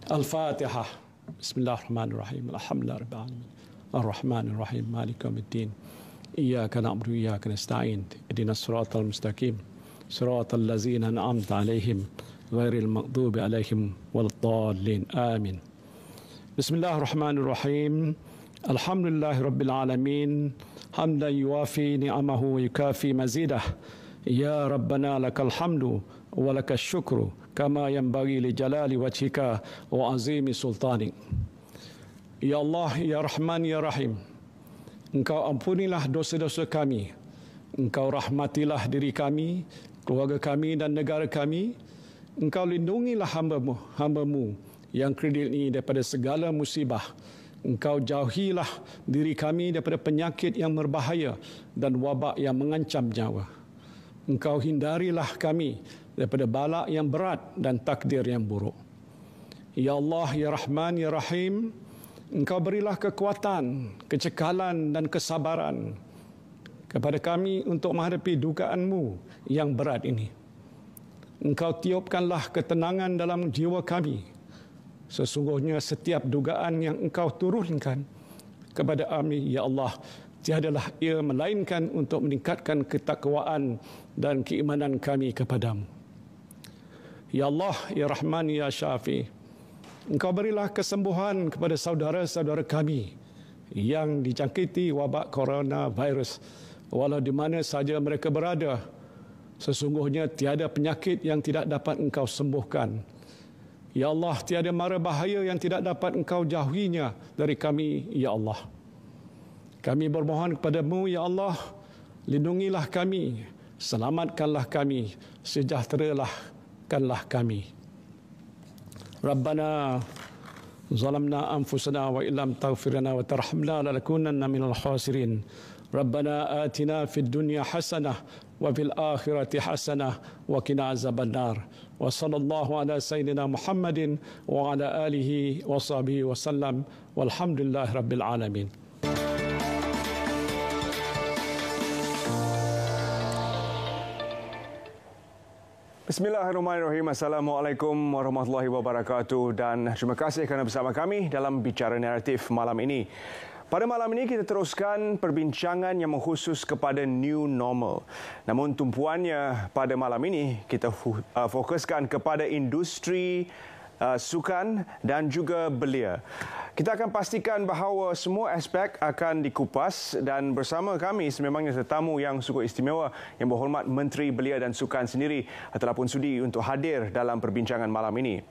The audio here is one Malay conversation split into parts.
Al-Fatihah. Bismillahirrahmanirrahim. Alhamdulillah rabbil alamin. Ar-Rahmanir-Rahim. Maliki yaumiddin. Iyyaka na'budu wa iyyaka nasta'in. Ihdinas siratal mustaqim. Siratal ladzina an'amta 'alaihim ghairil maghdubi 'alaihim waladdallin. Amin. Bismillahirrahmanirrahim. Alhamdulillahi rabbil alamin. Hamdan yuwafi ni'amahu wa yukafi mazidah. Ya Rabbana lakal hamdu wa lakal syukru kama yanbaghi li jalali wajhika wa azimi sultanik. Ya Allah, Ya Rahman, Ya Rahim, Engkau ampunilah dosa-dosa kami. Engkau rahmatilah diri kami, keluarga kami dan negara kami. Engkau lindungilah hamba-Mu yang kredit ini daripada segala musibah. Engkau jauhilah diri kami daripada penyakit yang berbahaya dan wabak yang mengancam nyawa. Engkau hindarilah kami daripada balak yang berat dan takdir yang buruk. Ya Allah, Ya Rahman, Ya Rahim, Engkau berilah kekuatan, kecekalan dan kesabaran kepada kami untuk menghadapi dugaan-Mu yang berat ini. Engkau tiupkanlah ketenangan dalam jiwa kami. Sesungguhnya setiap dugaan yang Engkau turunkan kepada kami, Ya Allah, tiadalah ia melainkan untuk meningkatkan ketakwaan dan keimanan kami kepadamu. Ya Allah, Ya Rahman, Ya Syafi, Engkau berilah kesembuhan kepada saudara-saudara kami yang dijangkiti wabak coronavirus, walau di mana saja mereka berada. Sesungguhnya tiada penyakit yang tidak dapat Engkau sembuhkan. Ya Allah, tiada mara bahaya yang tidak dapat Engkau jauhinya dari kami, Ya Allah. Kami bermohon kepada-Mu, Ya Allah, lindungilah kami, selamatkanlah kami, sejahterakanlah kami. Rabbana zalamna anfusana wa illam taghfir lana wa tarhamna lanakunanna minal khasirin. Rabbana atina fid dunya hasanah wa fil akhirati hasanah wa qina azabannar. Wa sallallahu ala sayyidina Muhammadin wa ala alihi wa sahbihi wa sallam. Walhamdulillahi rabbil alamin. Bismillahirrahmanirrahim. Assalamualaikum warahmatullahi wabarakatuh dan terima kasih kerana bersama kami dalam Bicara Naratif malam ini. Pada malam ini kita teruskan perbincangan yang mengkhusus kepada new normal. Namun tumpuannya pada malam ini kita fokuskan kepada industri sukan dan juga belia. Kita akan pastikan bahawa semua aspek akan dikupas dan bersama kami sememangnya tetamu yang cukup istimewa yang berhormat Menteri Belia dan Sukan sendiri telah pun sudi untuk hadir dalam perbincangan malam ini.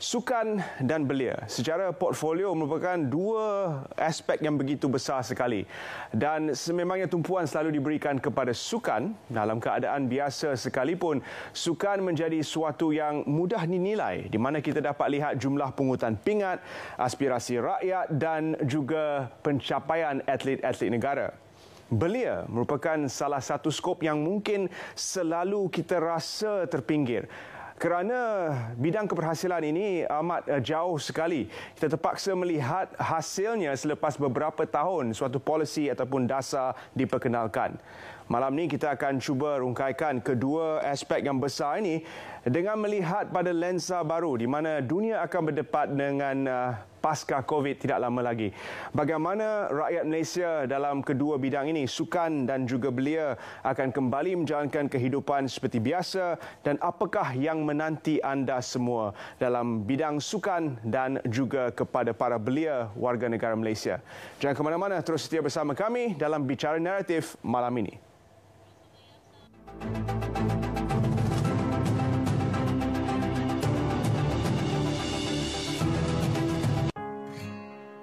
Sukan dan belia secara portfolio merupakan dua aspek yang begitu besar sekali dan sememangnya tumpuan selalu diberikan kepada sukan dalam keadaan biasa sekalipun. Sukan menjadi suatu yang mudah dinilai di mana kita dapat lihat jumlah pungutan pingat, aspirasi rakyat dan juga pencapaian atlet-atlet negara. Belia merupakan salah satu skop yang mungkin selalu kita rasa terpinggir. Kerana bidang keberhasilan ini amat jauh sekali. Kita terpaksa melihat hasilnya selepas beberapa tahun suatu polisi ataupun dasar diperkenalkan. Malam ini kita akan cuba rungkaikan kedua aspek yang besar ini dengan melihat pada lensa baru di mana dunia akan berdepan dengan pasca COVID tidak lama lagi. Bagaimana rakyat Malaysia dalam kedua bidang ini, sukan dan juga belia, akan kembali menjalankan kehidupan seperti biasa dan apakah yang menanti anda semua dalam bidang sukan dan juga kepada para belia warga negara Malaysia. Jangan ke mana-mana, terus setia bersama kami dalam Bicara Naratif malam ini.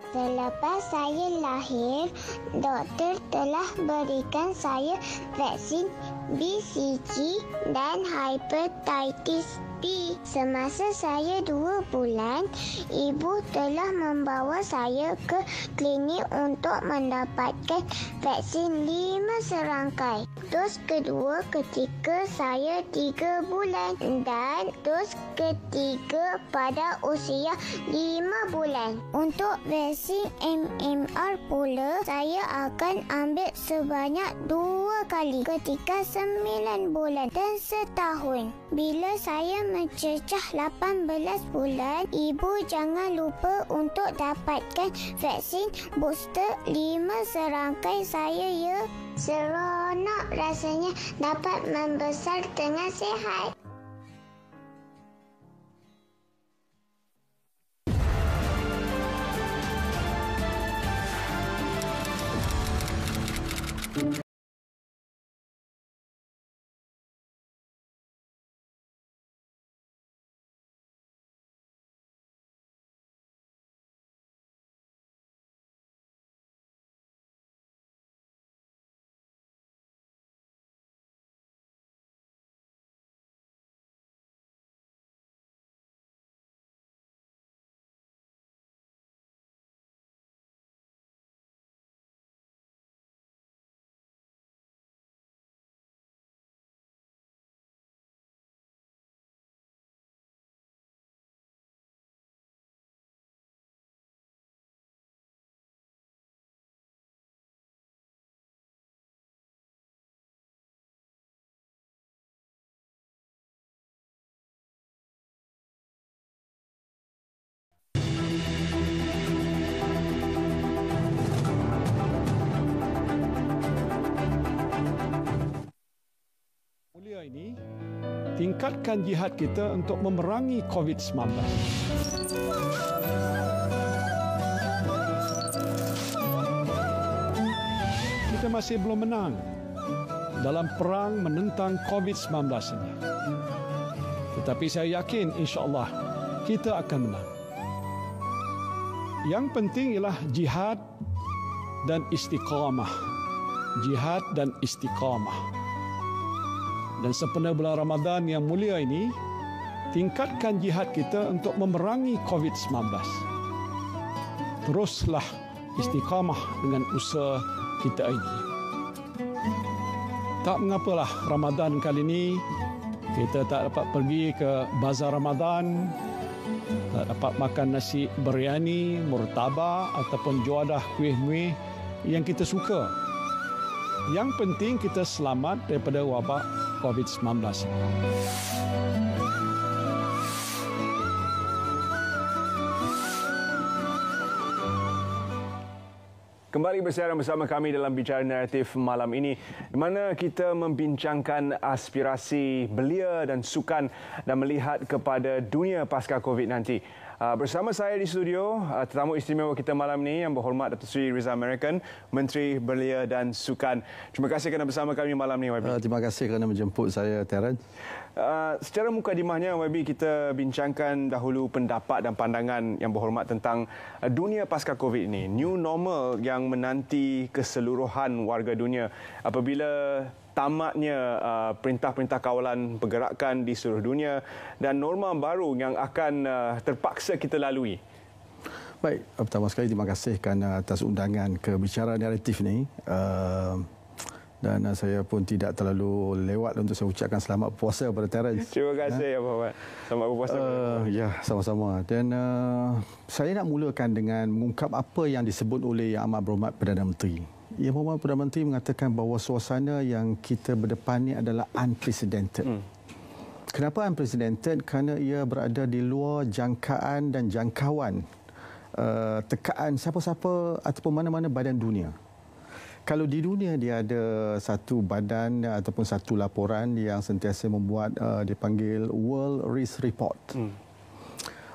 Selepas saya lahir, doktor telah berikan saya vaksin BCG dan hepatitis B. Semasa saya 2 bulan, ibu telah membawa saya ke klinik untuk mendapatkan vaksin 5 serangkai. Dos kedua ketika saya 3 bulan dan dos ketiga pada usia 5 bulan. Untuk vaksin MMR pula, saya akan ambil sebanyak 2 kali ketika 9 bulan dan setahun. Bila saya mencecah 18 bulan, ibu jangan lupa untuk dapatkan vaksin booster 5 serangkai saya ya. Seronok rasanya dapat membesar dengan sihat. Mulia ini, tingkatkan jihad kita untuk memerangi COVID-19. Kita masih belum menang dalam perang menentang COVID-19 ini. Tetapi saya yakin insya-Allah kita akan menang. Yang penting ialah jihad dan istiqamah. Jihad dan istiqamah. Dan sempena bulan Ramadan yang mulia ini, tingkatkan jihad kita untuk memerangi COVID-19. Teruslah istiqamah dengan usaha kita ini. Tak mengapalah Ramadan kali ini kita tak dapat pergi ke bazar Ramadan, tak dapat makan nasi biryani, murtabak ataupun juadah kuih-muih yang kita suka. Yang penting kita selamat daripada wabak COVID-19. Kembali bersiaran bersama kami dalam Bicara Naratif malam ini, di mana kita membincangkan aspirasi belia dan sukan dan melihat kepada dunia pasca COVID-19. Bersama saya di studio, tetamu istimewa kita malam ini yang berhormat Datuk Seri Rizal American, Menteri Belia dan Sukan. Terima kasih kerana bersama kami malam ini, YB. Terima kasih kerana menjemput saya, Terence. Secara mukadimahnya, YB, kita bincangkan dahulu pendapat dan pandangan yang berhormat tentang dunia pasca COVID ini. New normal yang menanti keseluruhan warga dunia apabila tamatnya perintah-perintah kawalan pergerakan di seluruh dunia dan norma baru yang akan terpaksa kita lalui. Baik, pertama sekali terima kasih kerana atas undangan ke Bicara Naratif ni. Dan saya pun tidak terlalu lewat untuk saya ucapkan selamat puasa kepada Terence. Terima kasih, Abang Wan. Selamat berpuasa. Ya, sama-sama. Dan saya nak mulakan dengan mengungkap apa yang disebut oleh Yang Amat Berhormat Perdana Menteri. Yang Berhormat Perdana Menteri mengatakan bahawa suasana yang kita berdepan ini adalah unprecedented. Kenapa unprecedented? Kerana ia berada di luar jangkaan dan jangkauan tekaan siapa-siapa ataupun mana-mana badan dunia. Kalau di dunia dia ada satu badan ataupun satu laporan yang sentiasa membuat dipanggil World Risk Report.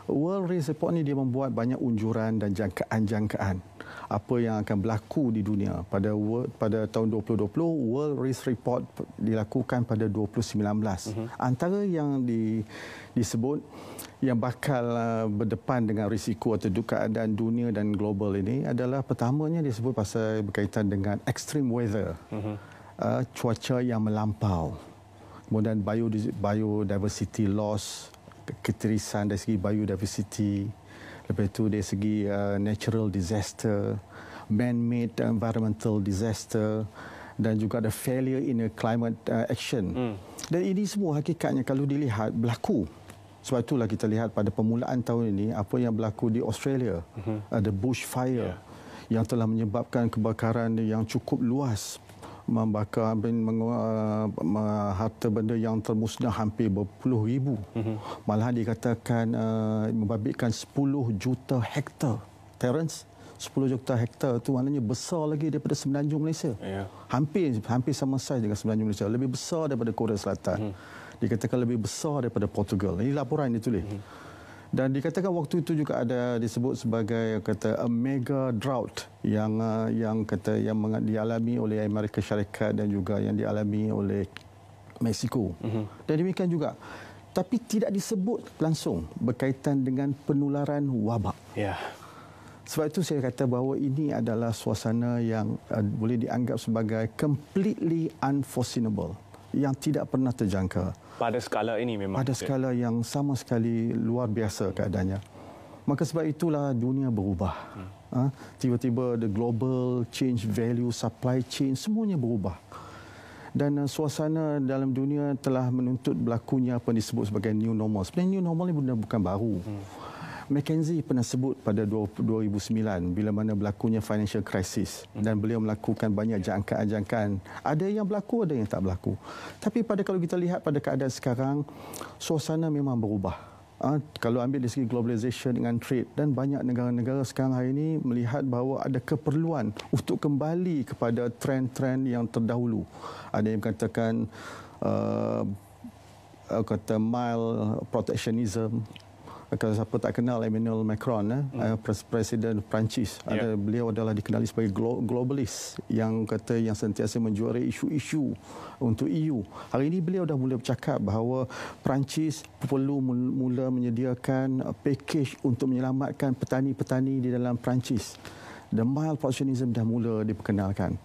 World Risk Report ni dia membuat banyak unjuran dan jangkaan-jangkaan apa yang akan berlaku di dunia. Pada tahun 2020, World Risk Report dilakukan pada 2019. Antara yang disebut yang bakal berdepan dengan risiko atau keadaan dunia dan global ini adalah pertamanya disebut pasal berkaitan dengan extreme weather, cuaca yang melampau, kemudian biodiversity loss, ketirisan dari segi biodiversity, lepas itu dari segi natural disaster, man-made environmental disaster, dan juga ada failure in a climate action. Dan ini semua hakikatnya kalau dilihat berlaku. Sebab itulah kita lihat pada permulaan tahun ini apa yang berlaku di Australia. Ada bushfire yang telah menyebabkan kebakaran yang cukup luas, membakar harta benda yang termusnah hampir berpuluh ribu. Malahan dikatakan membabitkan 10 juta hektar. Terence, 10 juta hektar itu maknanya besar lagi daripada semenanjung Malaysia. Hampir sama saiz dengan semenanjung Malaysia. Lebih besar daripada Korea Selatan. Dikatakan lebih besar daripada Portugal. Ini laporan ditulis. Dan dikatakan waktu itu juga ada disebut sebagai a mega drought yang dialami oleh Amerika Syarikat dan juga yang dialami oleh Mexico. Dan demikian juga, tapi tidak disebut langsung berkaitan dengan penularan wabak. Sebab itu saya kata bahawa ini adalah suasana yang boleh dianggap sebagai completely unforeseeable, yang tidak pernah terjangka. Pada skala ini memang. Pada skala yang sama sekali luar biasa keadaannya. Maka sebab itulah dunia berubah. Tiba-tiba the global change value, supply chain, semuanya berubah. Dan suasana dalam dunia telah menuntut berlakunya apa yang disebut sebagai new normal. Sebenarnya new normal ini bukan baru. McKinsey pernah sebut pada 2009 bila mana berlakunya financial crisis dan beliau melakukan banyak jangkaan-jangkaan. Ada yang berlaku, ada yang tak berlaku. Tapi kalau kita lihat pada keadaan sekarang, suasana memang berubah. Kalau ambil dari segi globalization dengan trade, dan banyak negara-negara sekarang hari ini melihat bahawa ada keperluan untuk kembali kepada trend-trend yang terdahulu. Ada yang mengatakan mild protectionism. Kalau siapa tak kenal Emmanuel Macron, Presiden Perancis, beliau adalah dikenali sebagai globalis yang sentiasa menjuarai isu-isu untuk EU. Hari ini beliau dah mula bercakap bahawa Perancis perlu mula menyediakan package untuk menyelamatkan petani-petani di dalam Perancis. The mild protectionism dah mula diperkenalkan.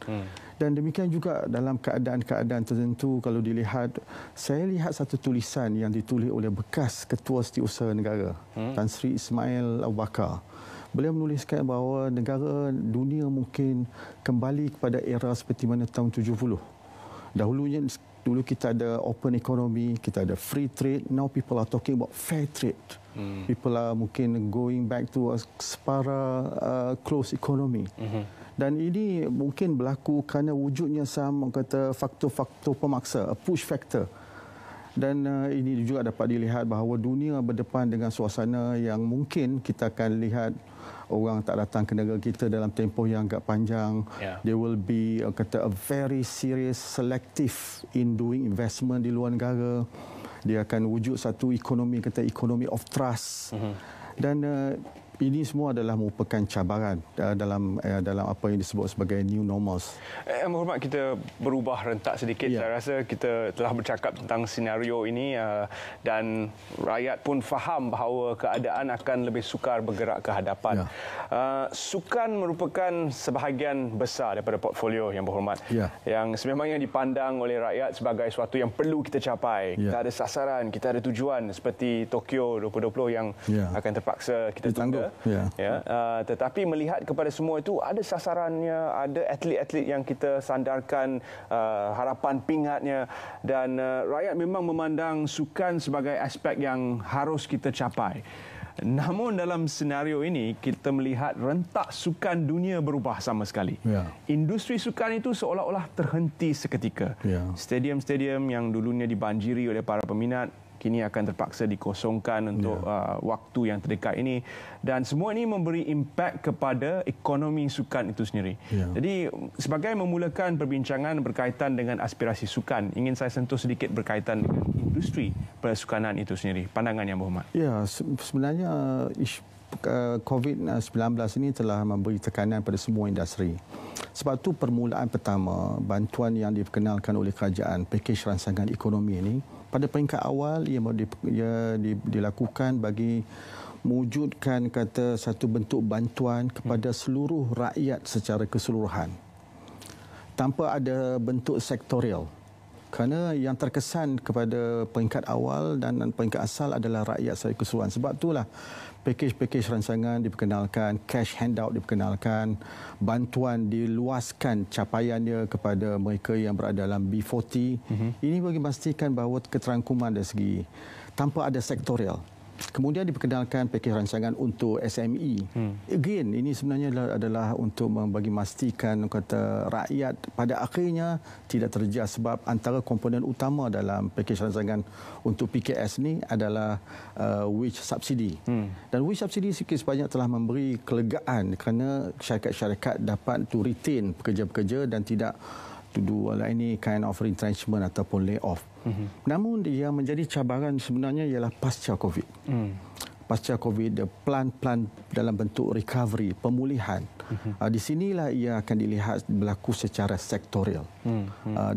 Dan demikian juga dalam keadaan-keadaan tertentu, kalau dilihat, saya lihat satu tulisan yang ditulis oleh bekas Ketua Setiausaha Negara, Tan Sri Ismail Abu Bakar. Beliau menuliskan bahawa negara dunia mungkin kembali kepada era seperti mana tahun 70. Dulu kita ada open economy, kita ada free trade. Now people are talking about fair trade. People are mungkin going back to a closed economy. Dan ini mungkin berlaku kerana wujudnya faktor-faktor pemaksa, a push factor. Dan ini juga dapat dilihat bahawa dunia berdepan dengan suasana yang mungkin kita akan lihat orang tak datang ke negara kita dalam tempoh yang agak panjang. There will be a very serious selective in doing investment di luar negara. Dia akan wujud satu ekonomi, ekonomi of trust. Dan ini semua adalah merupakan cabaran dalam apa yang disebut sebagai new normals. Yang berhormat, kita berubah rentak sedikit. Saya rasa kita telah bercakap tentang senario ini dan rakyat pun faham bahawa keadaan akan lebih sukar bergerak ke hadapan. Sukan merupakan sebahagian besar daripada portfolio yang berhormat. Yang sememangnya dipandang oleh rakyat sebagai sesuatu yang perlu kita capai. Kita ada sasaran, kita ada tujuan seperti Tokyo 2020 yang akan terpaksa kita tunda. Tetapi melihat kepada semua itu, ada sasarannya, ada atlet-atlet yang kita sandarkan harapan pingatnya, dan rakyat memang memandang sukan sebagai aspek yang harus kita capai. Namun dalam senario ini kita melihat rentak sukan dunia berubah sama sekali. Industri sukan itu seolah-olah terhenti seketika. Stadium-stadium yang dulunya dibanjiri oleh para peminat kini akan terpaksa dikosongkan untuk waktu yang terdekat ini, dan semua ini memberi impak kepada ekonomi sukan itu sendiri. Jadi sebagai memulakan perbincangan berkaitan dengan aspirasi sukan, ingin saya sentuh sedikit berkaitan dengan industri persukanan itu sendiri. Pandangan yang berhormat. Ya, sebenarnya COVID-19 ini telah memberi tekanan pada semua industri. Sebab itu permulaan pertama, bantuan yang diperkenalkan oleh kerajaan, pakej rangsangan ekonomi ini, pada peringkat awal ia dilakukan bagi mewujudkan satu bentuk bantuan kepada seluruh rakyat secara keseluruhan, tanpa ada bentuk sektorial. Kerana yang terkesan kepada peringkat awal dan peringkat asal adalah rakyat secara keseluruhan. Sebab itulah pakej-pakej rancangan diperkenalkan, cash handout diperkenalkan, bantuan diluaskan capaiannya kepada mereka yang berada dalam B40. Ini bagi memastikan bahawa keterangkuman dari segi tanpa ada sektorial. Kemudian diperkenalkan pakej rancangan untuk SME. Again, ini sebenarnya adalah untuk bagi memastikan kata rakyat pada akhirnya tidak terjejas, sebab antara komponen utama dalam pakej rancangan untuk PKS ni adalah wage subsidy. Dan wage subsidy sikit sebanyak telah memberi kelegaan kerana syarikat-syarikat dapat to retain pekerja-pekerja dan tidak to do any kind of retrenchment ataupun layoff. Namun yang menjadi cabaran sebenarnya ialah pasca COVID. Pasca COVID, plan-plan dalam bentuk recovery, pemulihan. Di sinilah ia akan dilihat berlaku secara sektorial.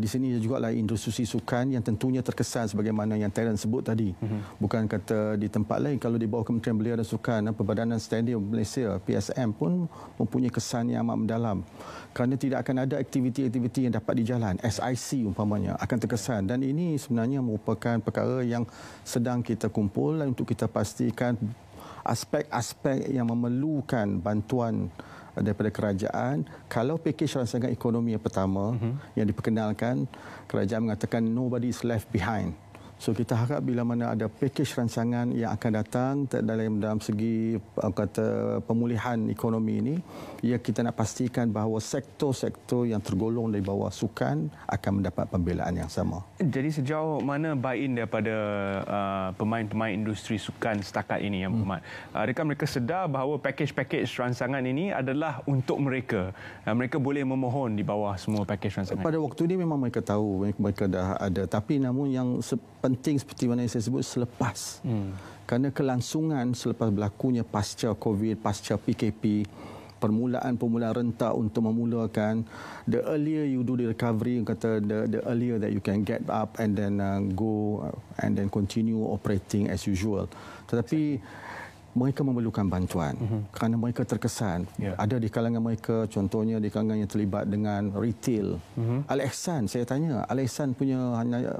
Di sini juga lah industri sukan yang tentunya terkesan sebagaimana yang Terence sebut tadi. Bukan kata di tempat lain, kalau di bawah Kementerian Belia dan Sukan, Perbadanan Stadium Malaysia, PSM pun mempunyai kesan yang amat mendalam. Kerana tidak akan ada aktiviti-aktiviti yang dapat dijalan. SIC umpamanya akan terkesan. Dan ini sebenarnya merupakan perkara yang sedang kita kumpul untuk kita pastikan aspek-aspek yang memerlukan bantuan daripada kerajaan. Kalau pakej rancangan ekonomi yang pertama yang diperkenalkan, kerajaan mengatakan nobody is left behind. So kita harap bila mana ada pakej rancangan yang akan datang dalam segi kata pemulihan ekonomi ini, ya kita nak pastikan bahawa sektor-sektor yang tergolong di bawah sukan akan mendapat pembelaan yang sama. Jadi sejauh mana buy-in daripada pemain-pemain industri sukan setakat ini, Yang Berhormat? Adakah mereka sedar bahawa pakej-pakej rancangan ini adalah untuk mereka? Mereka boleh memohon di bawah semua pakej rancangan? Pada waktu ini memang mereka tahu, mereka dah ada. Tapi namun yang penting seperti mana yang saya sebut selepas. Kerana kelangsungan selepas berlakunya pasca COVID, pasca PKP, permulaan rentak untuk memulakan, the earlier you do the recovery, kata the earlier that you can get up and then go and then continue operating as usual. Tetapi mereka memerlukan bantuan kerana mereka terkesan. Ada di kalangan mereka, contohnya di kalangan yang terlibat dengan retail. Al-Ihsan, saya tanya, Al-Ihsan punya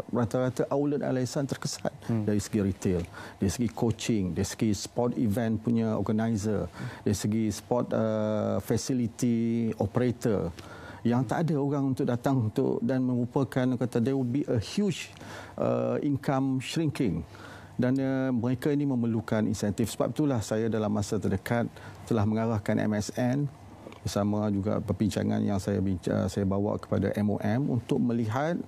rata-rata outlet Al-Ihsan terkesan dari segi retail, dari segi coaching, dari segi sport event punya organizer, dari segi sport facility operator. Yang tak ada orang untuk datang untuk dan merupakan kata there will be a huge income shrinking. Dan mereka ini memerlukan insentif. Sebab itulah saya dalam masa terdekat telah mengarahkan MSN bersama juga perbincangan yang saya bawa kepada MOM untuk melihat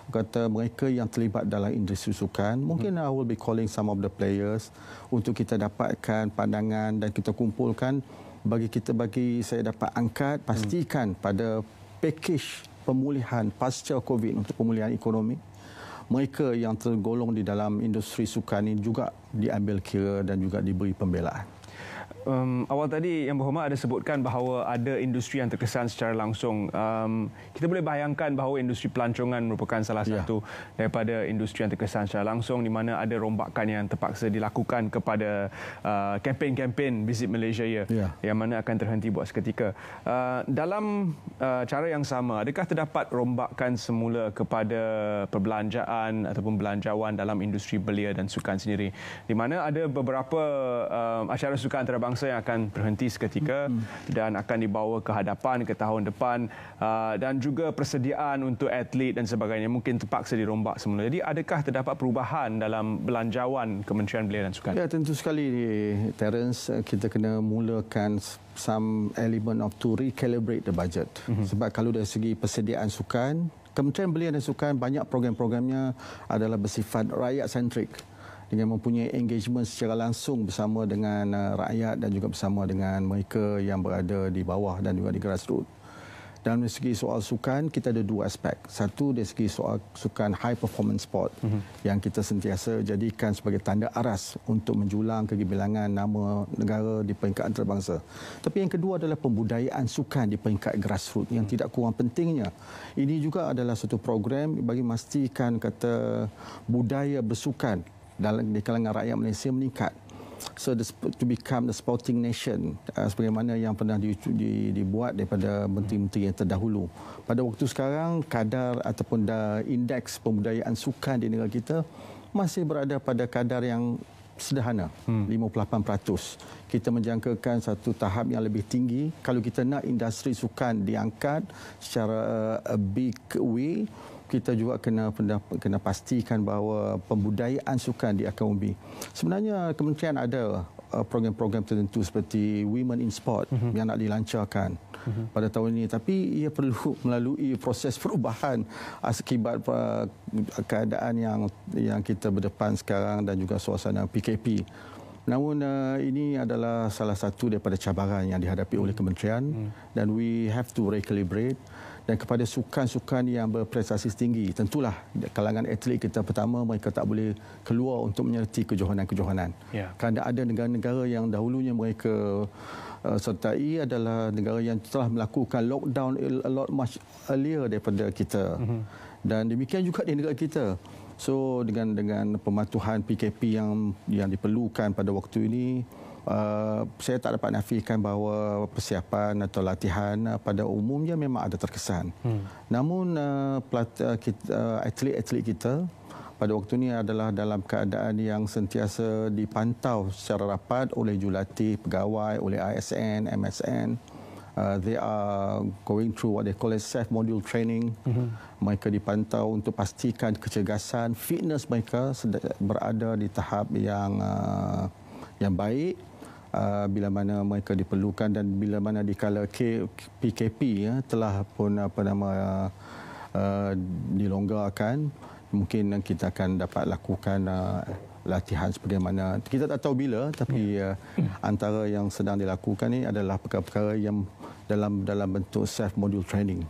kata mereka yang terlibat dalam industri sukan. Mungkin I will be calling some of the players untuk kita dapatkan pandangan dan kita kumpulkan bagi saya dapat angkat pastikan pada pakej pemulihan pasca COVID untuk pemulihan ekonomi. Mereka yang tergolong di dalam industri sukan ini juga diambil kira dan juga diberi pembelaan. Awal tadi Yang Berhormat ada sebutkan bahawa ada industri yang terkesan secara langsung. Kita boleh bayangkan bahawa industri pelancongan merupakan salah satu daripada industri yang terkesan secara langsung, di mana ada rombakan yang terpaksa dilakukan kepada kempen-kempen Visit Malaysia yang mana akan terhenti buat seketika. Dalam cara yang sama, adakah terdapat rombakan semula kepada perbelanjaan ataupun belanjawan dalam industri belia dan sukan sendiri, di mana ada beberapa acara sukan antarabangsa yang akan berhenti seketika dan akan dibawa ke hadapan ke tahun depan, dan juga persediaan untuk atlet dan sebagainya mungkin terpaksa dirombak semula. Jadi adakah terdapat perubahan dalam belanjawan Kementerian Belia dan Sukan? Ya, tentu sekali, Terence, kita kena mulakan some element of to recalibrate the budget. Sebab kalau dari segi persediaan sukan, Kementerian Belia dan Sukan banyak program-programnya adalah bersifat rakyat-sentrik, dengan mempunyai engagement secara langsung bersama dengan rakyat dan juga bersama dengan mereka yang berada di bawah dan juga di grassroots. Dalam segi soal sukan, kita ada dua aspek. Satu, dari segi soal sukan high performance sport yang kita sentiasa jadikan sebagai tanda aras untuk menjulang kegebilangan nama negara di peringkat antarabangsa. Tapi yang kedua adalah pembudayaan sukan di peringkat grassroots yang tidak kurang pentingnya. Ini juga adalah satu program bagi memastikan kata budaya bersukan di kalangan rakyat Malaysia meningkat. to become the sporting nation sebagaimana yang pernah dibuat daripada menteri-menteri yang terdahulu. Pada waktu sekarang kadar ataupun indeks pembudayaan sukan di negara kita masih berada pada kadar yang sederhana, 58%. Kita menjangkakan satu tahap yang lebih tinggi. Kalau kita nak industri sukan diangkat secara a big way, kita juga kena pastikan bahawa pembudayaan sukan dia akan umbi. Sebenarnya kementerian ada program-program tertentu seperti Women in Sport yang nak dilancarkan pada tahun ini, tapi ia perlu melalui proses perubahan akibat keadaan yang kita berdepan sekarang dan juga suasana PKP. Namun ini adalah salah satu daripada cabaran yang dihadapi oleh kementerian dan we have to recalibrate. Dan kepada sukan-sukan yang berprestasi tinggi, tentulah kalangan atlet kita pertama mereka tak boleh keluar untuk menyertai kejohanan-kejohanan. Kerana ada negara-negara yang dahulunya mereka sertai adalah negara yang telah melakukan lockdown a lot much earlier daripada kita. Dan demikian juga di negara kita. So dengan pematuhan PKP yang diperlukan pada waktu ini, saya tak dapat nafikan bahawa persiapan atau latihan pada umumnya memang ada terkesan. Namun atlet-atlet kita pada waktu ini adalah dalam keadaan yang sentiasa dipantau secara rapat oleh jurulatih, pegawai, oleh ASN, MSN. They are going through what they call as self-module training. Mereka dipantau untuk pastikan kecergasan, fitness mereka berada di tahap yang baik. Bila mana mereka diperlukan dan bila mana dikala PKP telah pun dilonggarkan, mungkin kita akan dapat lakukan latihan sebagaimana kita tak tahu bila, tapi antara yang sedang dilakukan ini adalah perkara-perkara yang dalam bentuk self module training.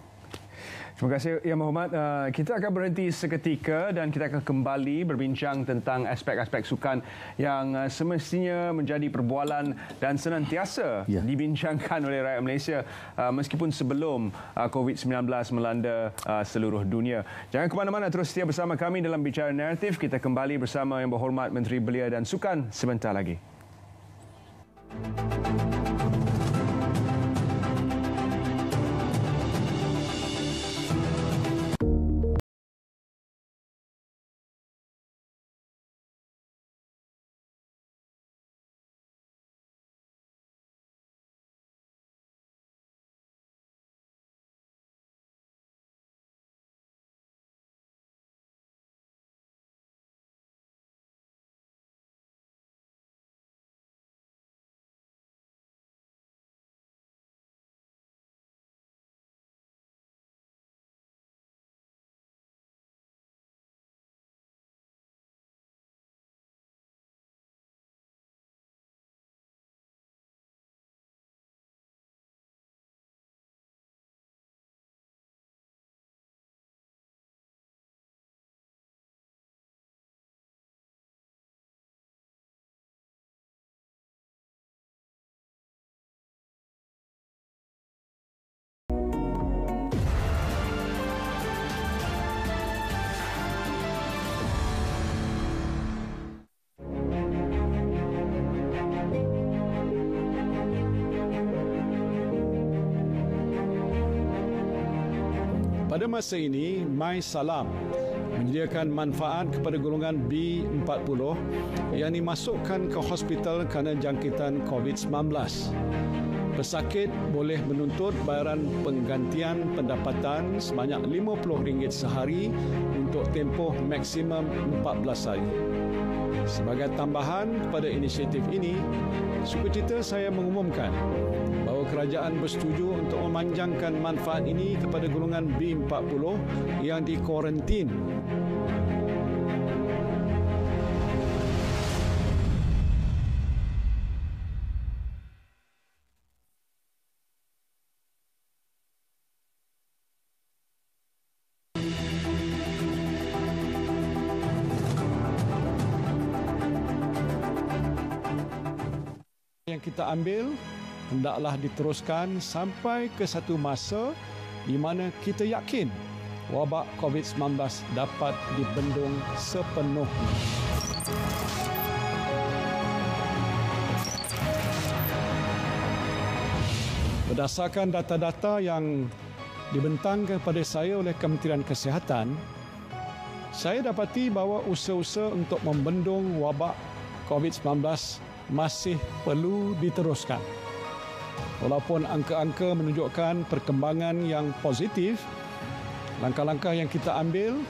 Terima kasih Yang Berhormat. Kita akan berhenti seketika dan kita akan kembali berbincang tentang aspek-aspek sukan yang semestinya menjadi perbualan dan senantiasa dibincangkan oleh rakyat Malaysia meskipun sebelum COVID-19 melanda seluruh dunia. Jangan ke mana-mana, terus setia bersama kami dalam Bicara Naratif. Kita kembali bersama Yang Berhormat Menteri Belia dan Sukan sebentar lagi. Pada masa ini, MySalam menyediakan manfaat kepada golongan B40 yang dimasukkan ke hospital kerana jangkitan COVID-19. Pesakit boleh menuntut bayaran penggantian pendapatan sebanyak RM50 sehari untuk tempoh maksimum 14 hari. Sebagai tambahan kepada inisiatif ini, sukacita saya mengumumkan bahawa kerajaan bersetuju untuk memanjangkan manfaat ini kepada golongan B40 yang dikuarantin. Yang kita ambil hendaklah diteruskan sampai ke satu masa di mana kita yakin wabak COVID-19 dapat dibendung sepenuhnya. Berdasarkan data-data yang dibentangkan kepada saya oleh Kementerian Kesihatan, saya dapati bahawa usaha-usaha untuk membendung wabak COVID-19 masih perlu diteruskan. Walaupun angka-angka menunjukkan perkembangan yang positif, langkah-langkah yang kita ambil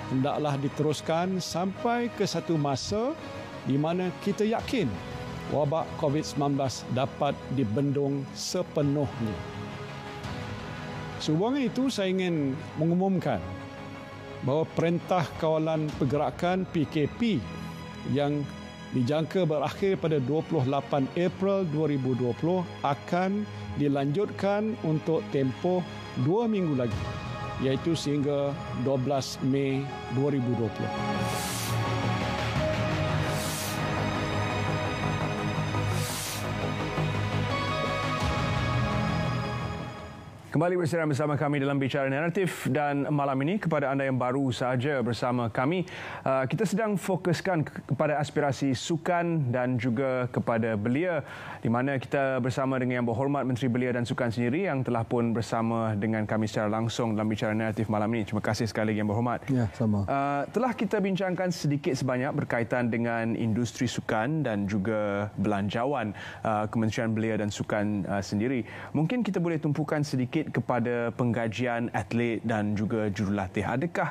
hendaklah diteruskan sampai ke satu masa di mana kita yakin wabak COVID-19 dapat dibendung sepenuhnya. Sehubungan itu, saya ingin mengumumkan bahawa Perintah Kawalan Pergerakan PKP yang dijangka berakhir pada 28 April 2020 akan dilanjutkan untuk tempoh 2 minggu lagi, iaitu sehingga 12 Mei 2020. Kembali bersama kami dalam Bicara Naratif, dan malam ini kepada anda yang baru sahaja bersama kami, kita sedang fokuskan kepada aspirasi sukan dan juga kepada belia, di mana kita bersama dengan Yang Berhormat Menteri Belia dan Sukan sendiri yang telah pun bersama dengan kami secara langsung dalam Bicara Naratif malam ini. Terima kasih sekali lagi Yang Berhormat. Ya, sama. Telah kita bincangkan sedikit sebanyak berkaitan dengan industri sukan dan juga belanjawan Kementerian Belia dan Sukan sendiri. Mungkin kita boleh tumpukan sedikit kepada penggajian atlet dan juga jurulatih. Adakah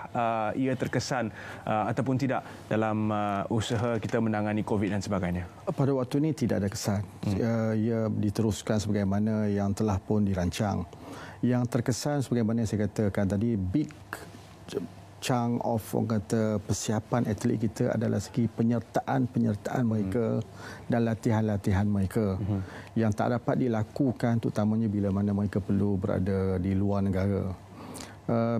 ia terkesan ataupun tidak dalam usaha kita menangani COVID dan sebagainya? Pada waktu ini tidak ada kesan. Ia diteruskan sebagaimana yang telah pun dirancang. Yang terkesan sebagaimana saya katakan tadi, big chunk of persiapan atlet kita adalah segi penyertaan mereka dan latihan-latihan mereka yang tak dapat dilakukan, terutamanya bila mana mereka perlu berada di luar negara.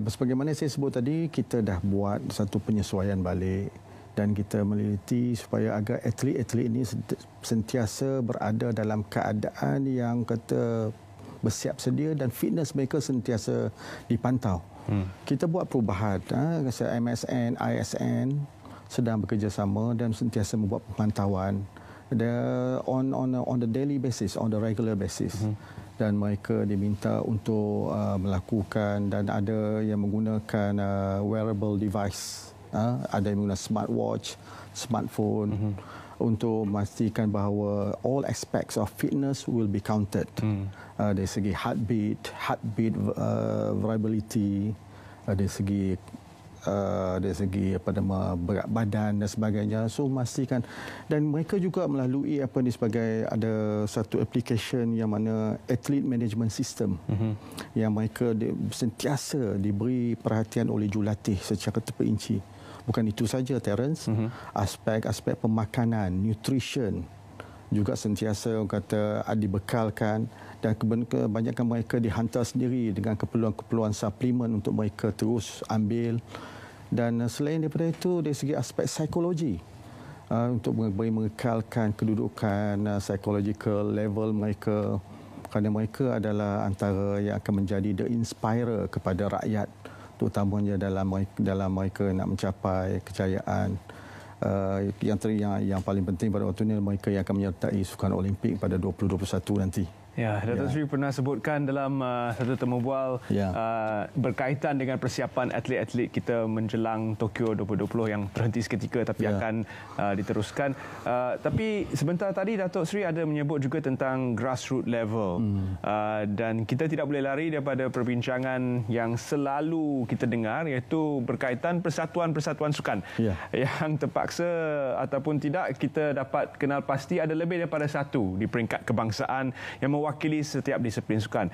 Sebagaimana saya sebut tadi, kita dah buat satu penyesuaian balik dan kita meneliti supaya agar atlet-atlet ini sentiasa berada dalam keadaan yang bersiap sedia dan fitness mereka sentiasa dipantau. Kita buat perubahan. MSN, ISN sedang bekerjasama dan sentiasa membuat pemantauan on the daily basis, on the regular basis. Dan mereka diminta untuk melakukan, dan ada yang menggunakan wearable device, ada yang menggunakan smartwatch, smartphone, untuk memastikan bahawa all aspects of fitness will be counted. Dari segi heartbeat variability, dari segi berat badan dan sebagainya. So memastikan, dan mereka juga melalui apa ni sebagai ada satu application yang mana athlete management system, yang mereka sentiasa diberi perhatian oleh jurulatih secara terperinci. Bukan itu saja, Terence, aspek-aspek pemakanan, nutrition juga sentiasa dibekalkan, dan kebanyakan mereka dihantar sendiri dengan keperluan-keperluan suplemen untuk mereka terus ambil. Dan selain daripada itu, dari segi aspek psikologi, untuk mengekalkan kedudukan psychological level mereka, kerana mereka adalah antara yang akan menjadi the inspirer kepada rakyat, terutamanya dalam mereka nak mencapai kejayaan. Yang paling penting pada waktu ini, mereka yang akan menyertai Sukan Olimpik pada 2021 nanti. Ya, Datuk Seri pernah sebutkan dalam satu temu bual berkaitan dengan persiapan atlet-atlet kita menjelang Tokyo 2020 yang terhenti seketika tapi akan diteruskan. Tapi sebentar tadi Datuk Seri ada menyebut juga tentang grassroots level, dan kita tidak boleh lari daripada perbincangan yang selalu kita dengar, iaitu berkaitan persatuan-persatuan sukan yang terpaksa ataupun tidak kita dapat kenal pasti ada lebih daripada satu di peringkat kebangsaan yang mewakili setiap disiplin sukan.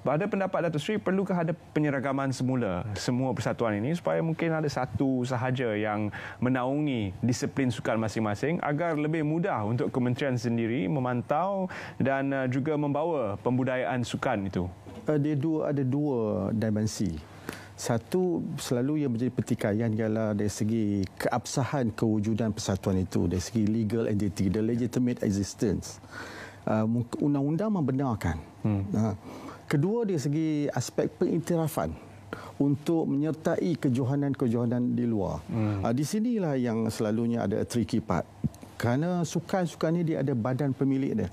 Pada pendapat Datuk Seri, perlukah ada penyeragaman semula semua persatuan ini supaya mungkin ada satu sahaja yang menaungi disiplin sukan masing-masing agar lebih mudah untuk kementerian sendiri memantau dan juga membawa pembudayaan sukan itu? Ada dua dimensi. Satu, selalu yang menjadi pertikaian ialah dari segi keabsahan kewujudan persatuan itu, dari segi legal entity, the legitimate existence. Undang-undang membenarkan. Kedua, dari segi aspek pengiktirafan untuk menyertai kejohanan-kejohanan di luar. Di sinilah yang selalunya ada tricky part. Kerana sukan-sukan ini dia ada badan pemilik dia.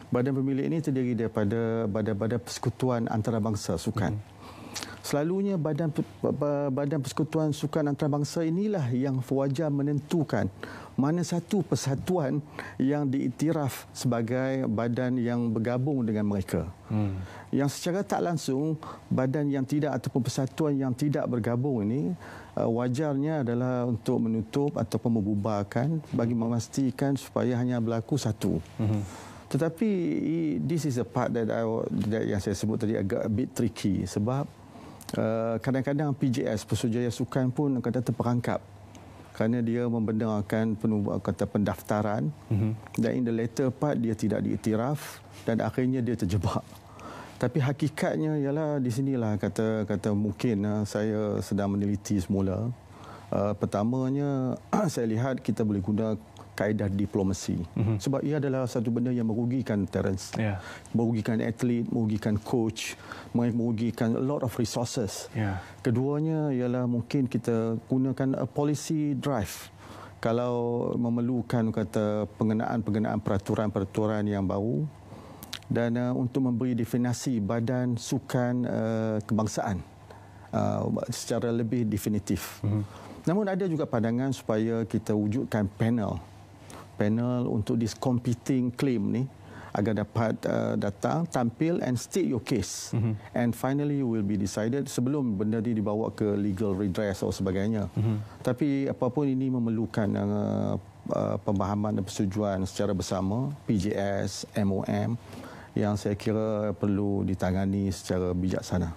Badan pemilik ini terdiri daripada badan-badan persekutuan antarabangsa sukan. Selalunya badan persekutuan sukan antarabangsa inilah yang wajar menentukan mana satu persatuan yang diiktiraf sebagai badan yang bergabung dengan mereka. Yang secara tak langsung, badan yang tidak ataupun persatuan yang tidak bergabung ini wajarnya adalah untuk menutup ataupun membubarkan bagi memastikan supaya hanya berlaku satu. Tetapi this is a part that yang saya sebut tadi agak a bit tricky sebab kadang-kadang PJS, Persujaya Sukan pun kata terperangkap kerana dia membenarkan pendaftaran dan in the later part dia tidak diiktiraf dan akhirnya dia terjebak. Tapi hakikatnya ialah di sinilah kata mungkin saya sedang meneliti semula. Pertamanya saya lihat kita boleh guna kaedah diplomasi. Sebab ia adalah satu benda yang merugikan Terence. Merugikan atlet, merugikan coach, merugikan a lot of resources. Keduanya ialah mungkin kita gunakan a policy drive. Kalau memerlukan pengenaan peraturan-peraturan yang baru dan untuk memberi definisi badan sukan kebangsaan secara lebih definitif. Namun ada juga pandangan supaya kita wujudkan panel untuk this competing claim ni agar dapat datang, tampil and state your case. And finally will be decided sebelum benda ini dibawa ke legal redress atau sebagainya. Tapi apapun ini memerlukan pemahaman dan persetujuan secara bersama PJS, MOM yang saya kira perlu ditangani secara bijaksana.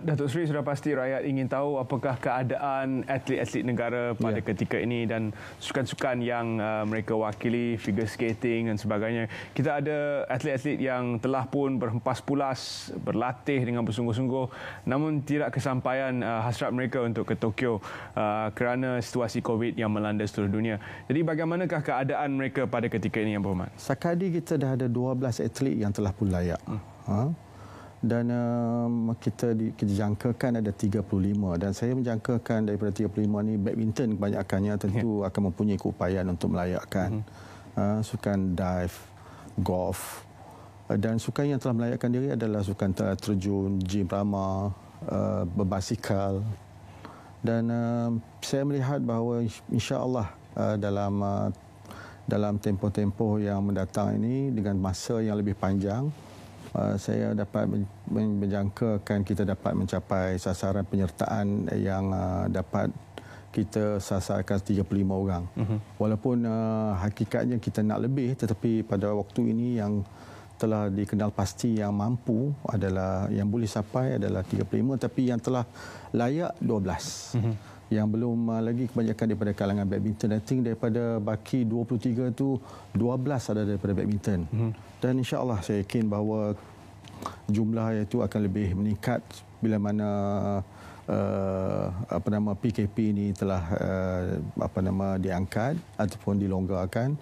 Datuk Seri, sudah pasti rakyat ingin tahu apakah keadaan atlet-atlet negara pada ketika ini dan sukan-sukan yang mereka wakili, figure skating dan sebagainya. Kita ada atlet-atlet yang telah pun berhempas pulas, berlatih dengan bersungguh-sungguh namun tidak kesampaian hasrat mereka untuk ke Tokyo kerana situasi COVID yang melanda seluruh dunia. Jadi bagaimanakah keadaan mereka pada ketika ini, Yang Berhormat? Sekali kita dah ada 12 atlet yang telah pun layak. Dan kita jangkakan ada 35 dan saya menjangkakan daripada 35 ni badminton kebanyakannya tentu akan mempunyai keupayaan untuk melayakkan. Sukan dive, golf dan sukan yang telah melayakkan diri adalah sukan terjun, gym rama, berbasikal dan saya melihat bahawa insya-Allah dalam tempoh-tempoh yang mendatang ini dengan masa yang lebih panjang saya dapat menjangkakan kita dapat mencapai sasaran penyertaan yang dapat kita sasarkan 35 orang. Walaupun hakikatnya kita nak lebih tetapi pada waktu ini yang telah dikenal pasti yang mampu adalah yang boleh sampai adalah 35 tapi yang telah layak 12. Yang belum lagi kebanyakan daripada kalangan badminton. I think daripada baki 23 tu 12 ada daripada badminton. Dan insya-Allah saya yakin bahawa jumlah itu akan lebih meningkat bila mana PKP ini telah diangkat ataupun dilonggarkan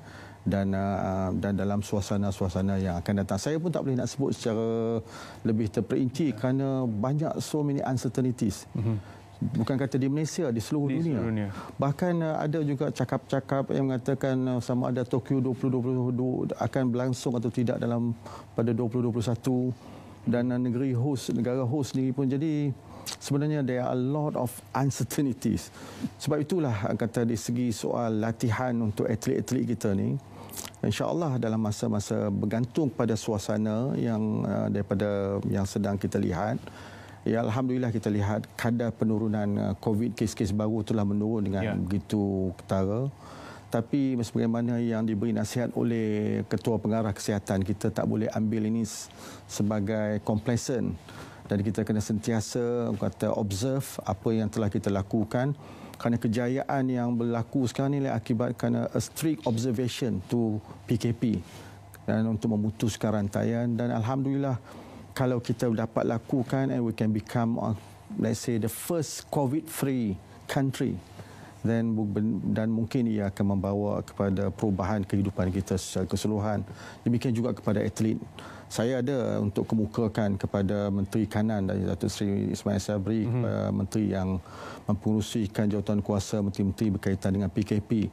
dan dalam suasana-suasana yang akan datang. Saya pun tak boleh nak sebut secara lebih terperinci kerana banyak so many uncertainties. Bukan kata di Malaysia, di seluruh dunia. Bahkan ada juga cakap-cakap yang mengatakan sama ada Tokyo 2020 akan berlangsung atau tidak pada 2021 dan negara host sendiri pun. Jadi sebenarnya there are a lot of uncertainties. Sebab itulah kata dari segi soal latihan untuk atlet-atlet kita ni, insya-Allah dalam masa-masa bergantung pada suasana yang daripada yang sedang kita lihat. Ya, alhamdulillah kita lihat kadar penurunan COVID, kes-kes baru telah menurun dengan begitu ketara. Tapi sebagaimana yang diberi nasihat oleh Ketua Pengarah Kesihatan, kita tak boleh ambil ini sebagai complacent dan kita kena sentiasa observe apa yang telah kita lakukan kerana kejayaan yang berlaku sekarang ini akibat kerana a strict observation to PKP dan untuk memutuskan rantaian dan alhamdulillah kalau kita dapat lakukan and we can become let's say the first COVID-free country dan mungkin ia akan membawa kepada perubahan kehidupan kita secara keseluruhan. Demikian juga kepada atlet. Saya ada untuk kemukakan kepada Menteri Kanan dari Datuk Seri Ismail Sabri, Menteri yang mempengerusikan jawatan kuasa menteri-menteri berkaitan dengan PKP.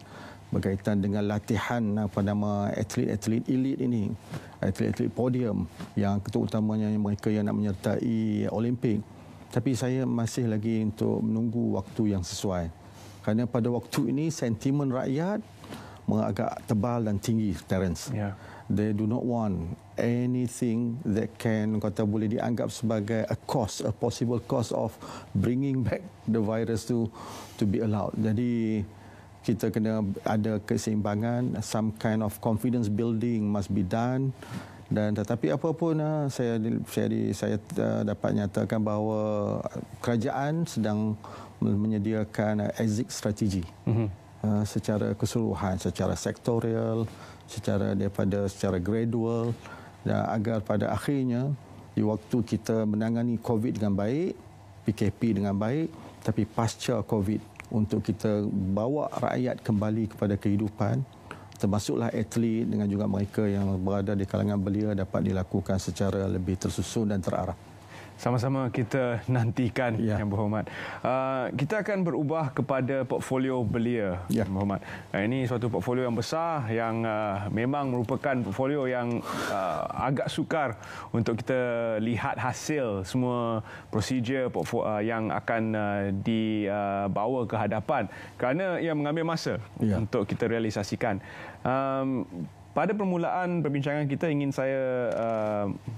berkaitan dengan latihan apa nama atlet-atlet elit ini, atlet-atlet podium yang terutamanya mereka yang nak menyertai Olimpik. Tapi saya masih lagi untuk menunggu waktu yang sesuai. Kerana pada waktu ini sentimen rakyat agak tebal dan tinggi, Terence. Yeah. They do not want anything that can boleh dianggap sebagai a possible cause of bringing back the virus to be allowed. Jadi kita kena ada keseimbangan, some kind of confidence building must be done. Dan tetapi apapun saya dapat nyatakan bahawa kerajaan sedang menyediakan exit strategi secara keseluruhan, secara sektorial, secara gradual, dan agar pada akhirnya di waktu kita menangani COVID dengan baik, PKP dengan baik, tapi pasca COVID untuk kita bawa rakyat kembali kepada kehidupan, termasuklah atlet dengan juga mereka yang berada di kalangan belia dapat dilakukan secara lebih tersusun dan terarah. Sama-sama kita nantikan, Yang Berhormat. Kita akan berubah kepada portfolio belia, Yang Berhormat. Ini suatu portfolio yang besar yang memang merupakan portfolio yang agak sukar untuk kita lihat hasil semua prosedur yang akan dibawa ke hadapan kerana ia mengambil masa untuk kita realisasikan. Pada permulaan perbincangan kita ingin saya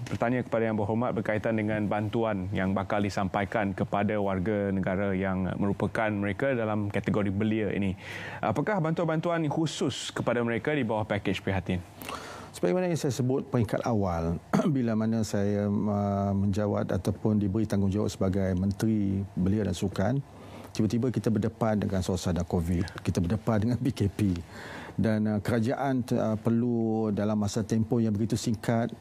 bertanya kepada Yang Berhormat berkaitan dengan bantuan yang bakal disampaikan kepada warga negara yang merupakan mereka dalam kategori belia ini. Apakah bantuan-bantuan khusus kepada mereka di bawah pakej Prihatin? Sebagaimana yang saya sebut peringkat awal, bila mana saya menjawat ataupun diberi tanggungjawab sebagai Menteri Belia dan Sukan, tiba-tiba kita berdepan dengan suasana COVID, kita berdepan dengan PKP. Dan kerajaan perlu dalam masa tempoh yang begitu singkat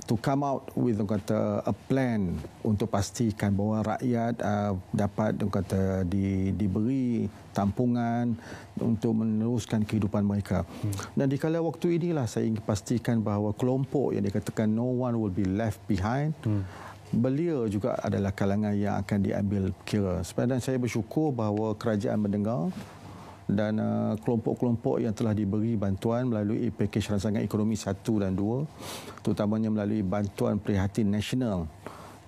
to come out with a plan untuk pastikan bahawa rakyat dapat diberi tampungan untuk meneruskan kehidupan mereka. Dan di kala waktu inilah saya ingin pastikan bahawa kelompok yang dikatakan no one will be left behind, belia juga adalah kalangan yang akan diambil kira. Sebenarnya saya bersyukur bahawa kerajaan mendengar dan kelompok-kelompok yang telah diberi bantuan melalui pakej rancangan ekonomi 1 dan 2, terutamanya melalui bantuan Prihatin Nasional,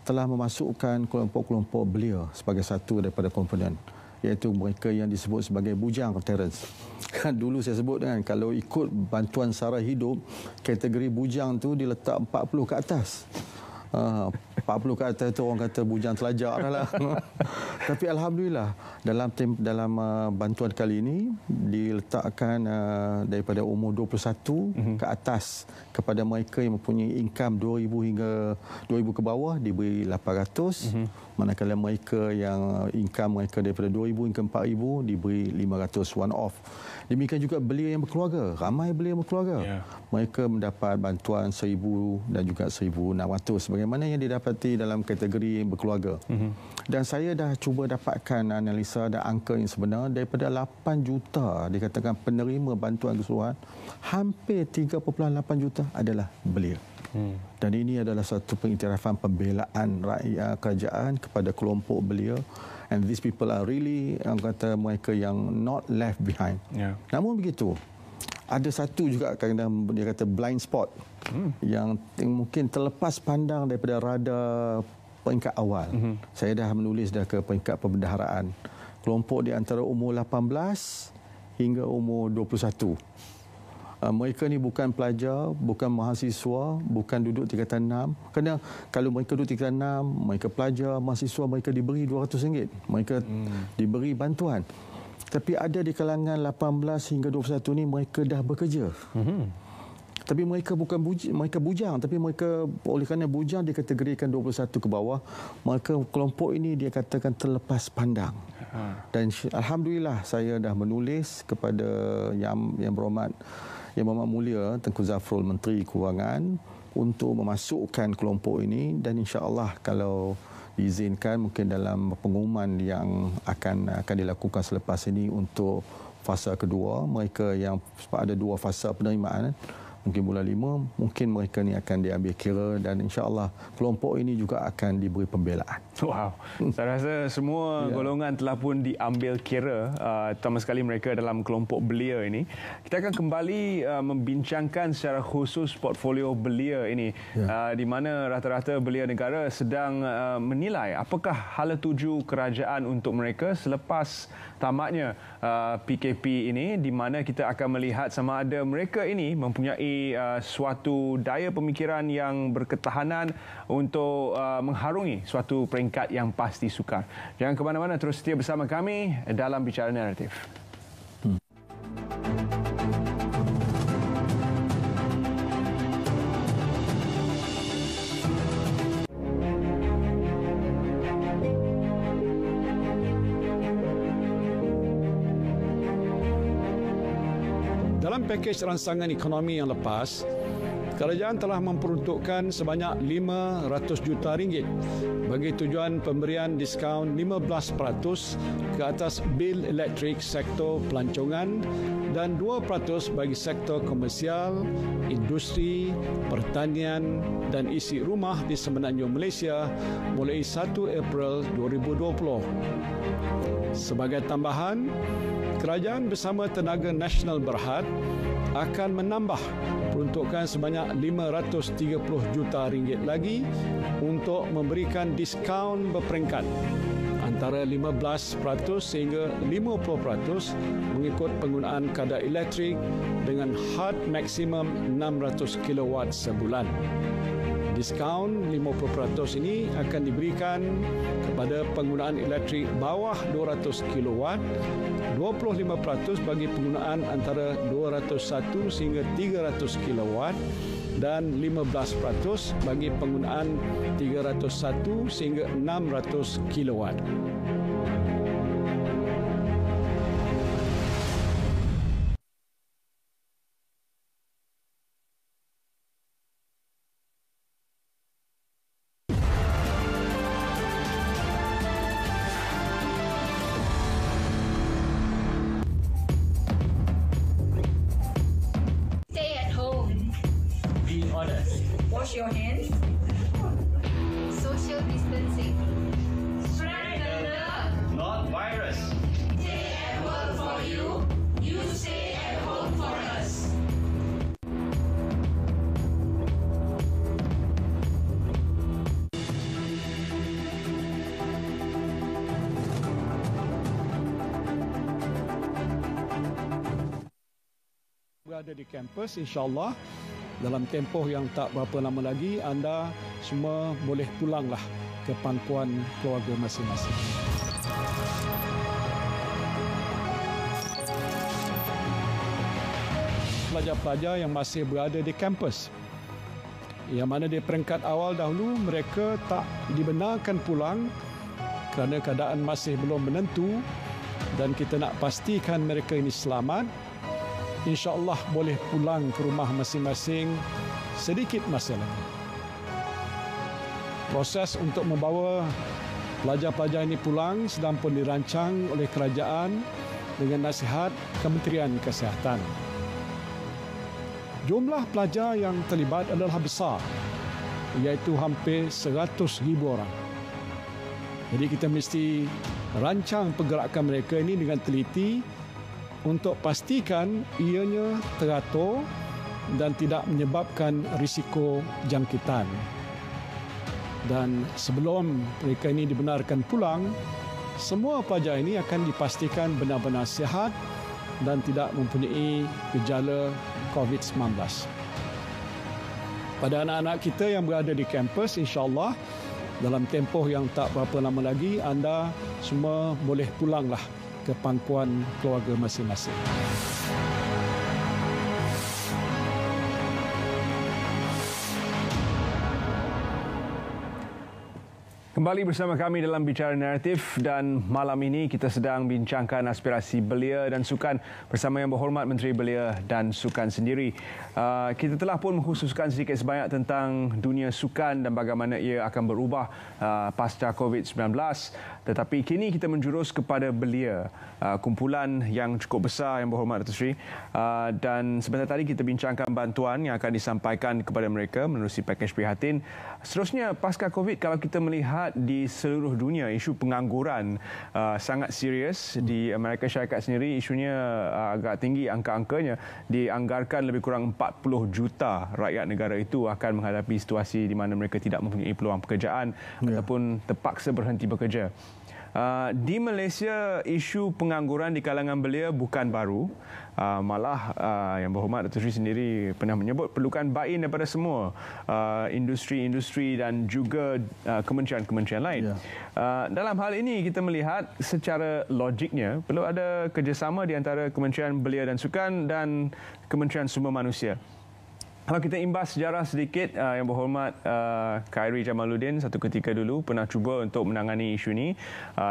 telah memasukkan kelompok-kelompok belia sebagai satu daripada komponen, iaitu mereka yang disebut sebagai bujang, Terence. Kan dulu saya sebut kan, kalau ikut bantuan sara hidup, kategori bujang tu diletak 40 ke atas. 40 ke atas itu orang kata bujang telajak lah. Tapi alhamdulillah dalam bantuan kali ini diletakkan daripada umur 21 ke atas kepada mereka yang mempunyai income 2,000 hingga 2,000 ke bawah diberi 800, manakala mereka yang income mereka daripada 2,000 hingga 4,000 diberi 500 one off. Demikian juga belia yang berkeluarga, ramai belia yang berkeluarga. Mereka mendapat bantuan 1,000 dan juga 1,600 sebagaimana yang didapati dalam kategori berkeluarga. Dan saya dah cuba dapatkan analisa dan angka yang sebenar, daripada 8 juta dikatakan penerima bantuan keseluruhan, hampir 3.8 juta adalah belia. Dan ini adalah satu pengiktirafan pembelaan rakyat kerajaan kepada kelompok belia. And these people are really, mereka yang not left behind. Namun begitu, ada satu juga kadang dia kata blind spot yang mungkin terlepas pandang daripada radar peringkat awal. Saya dah menulis ke peringkat perbendaharaan. Kelompok di antara umur 18 hingga umur 21. Mereka ni bukan pelajar, bukan mahasiswa, bukan duduk tingkatan 6. Kerana kalau mereka duduk tingkatan 6, mereka pelajar, mahasiswa, mereka diberi RM200. Mereka diberi bantuan. Tapi ada di kalangan 18 hingga 21 ni mereka dah bekerja. Tapi mereka bukan mereka bujang, tapi mereka oleh kerana bujang dikategorikan 21 ke bawah, maka kelompok ini dia katakan terlepas pandang. Dan alhamdulillah saya dah menulis kepada Yang Berhormat Mulia Tengku Zafrul, Menteri Kewangan, untuk memasukkan kelompok ini, dan insya-Allah kalau diizinkan mungkin dalam pengumuman yang akan dilakukan selepas ini untuk fasa kedua, mereka yang ada 2 fasa penerimaan, mungkin bulan 5, mungkin mereka ni akan diambil kira dan insya-Allah kelompok ini juga akan diberi pembelaan. Wow, saya rasa semua golongan telah pun diambil kira, terutama sekali mereka dalam kelompok belia ini. Kita akan kembali membincangkan secara khusus portfolio belia ini, di mana rata-rata belia negara sedang menilai apakah hala tuju kerajaan untuk mereka selepas tamatnya PKP ini, di mana kita akan melihat sama ada mereka ini mempunyai suatu daya pemikiran yang berketahanan untuk mengharungi suatu peringkat yang pasti sukar. Jangan ke mana-mana, terus setia bersama kami dalam Bicara Naratif. Dalam pakej rangsangan ekonomi yang lepas, kerajaan telah memperuntukkan sebanyak 500 juta ringgit bagi tujuan pemberian diskaun 15% ke atas bil elektrik sektor pelancongan dan 2% bagi sektor komersial, industri, pertanian dan isi rumah di semenanjung Malaysia mulai 1 April 2020. Sebagai tambahan, kerajaan bersama Tenaga Nasional Berhad akan menambah peruntukan sebanyak 530 juta ringgit lagi untuk memberikan diskaun berperingkat antara 15% sehingga 50% mengikut penggunaan kadar elektrik dengan had maksimum 600 kW sebulan. Diskaun 50% ini akan diberikan kepada penggunaan elektrik bawah 200 kW, 25% bagi penggunaan antara 201 sehingga 300 kW dan 15% bagi penggunaan 301 sehingga 600 kW. Wash your hands. Social distancing. Spread the love, not virus. Stay at work for you. You stay at home for us. Berada di kampus, insya-Allah dalam tempoh yang tak berapa lama lagi anda semua boleh pulanglah ke pangkuan keluarga masing-masing. Pelajar-pelajar yang masih berada di kampus, yang mana di peringkat awal dahulu mereka tak dibenarkan pulang kerana keadaan masih belum menentu dan kita nak pastikan mereka ini selamat, insya-Allah boleh pulang ke rumah masing-masing sedikit masa lagi. Proses untuk membawa pelajar-pelajar ini pulang sedang pun dirancang oleh kerajaan dengan nasihat Kementerian Kesihatan. Jumlah pelajar yang terlibat adalah besar, iaitu hampir 100,000 orang. Jadi kita mesti rancang pergerakan mereka ini dengan teliti untuk pastikan ianya teratur dan tidak menyebabkan risiko jangkitan. Dan sebelum mereka ini dibenarkan pulang, semua pelajar ini akan dipastikan benar-benar sihat dan tidak mempunyai gejala COVID-19. Pada anak-anak kita yang berada di kampus, insya-Allah dalam tempoh yang tak berapa lama lagi anda semua boleh pulanglah ke pangkuan keluarga masing-masing. Kembali bersama kami dalam Bicara Naratif dan malam ini kita sedang bincangkan aspirasi belia dan sukan bersama Yang Berhormat Menteri Belia dan Sukan sendiri. Kita telah pun mengkhususkan sedikit sebanyak tentang dunia sukan dan bagaimana ia akan berubah pasca COVID-19. Tetapi kini kita menjurus kepada belia, kumpulan yang cukup besar Yang Berhormat Datuk Seri. Dan sebentar tadi kita bincangkan bantuan yang akan disampaikan kepada mereka menerusi pakej prihatin. Seterusnya pasca COVID, kalau kita melihat di seluruh dunia, isu pengangguran sangat serius. Di Amerika Syarikat sendiri isunya agak tinggi angka-angkanya. Dianggarkan lebih kurang 40 juta rakyat negara itu akan menghadapi situasi di mana mereka tidak mempunyai peluang pekerjaan ataupun terpaksa berhenti bekerja. Di Malaysia, isu pengangguran di kalangan belia bukan baru. Malah Yang Berhormat Datuk Seri sendiri pernah menyebut perlukan buy-in daripada semua industri-industri dan juga kementerian-kementerian lain. Dalam hal ini kita melihat secara logiknya perlu ada kerjasama di antara Kementerian Belia dan Sukan dan Kementerian Sumber Manusia. Kalau kita imbas sejarah sedikit, Yang Berhormat Khairi Jamaluddin satu ketika dulu pernah cuba untuk menangani isu ini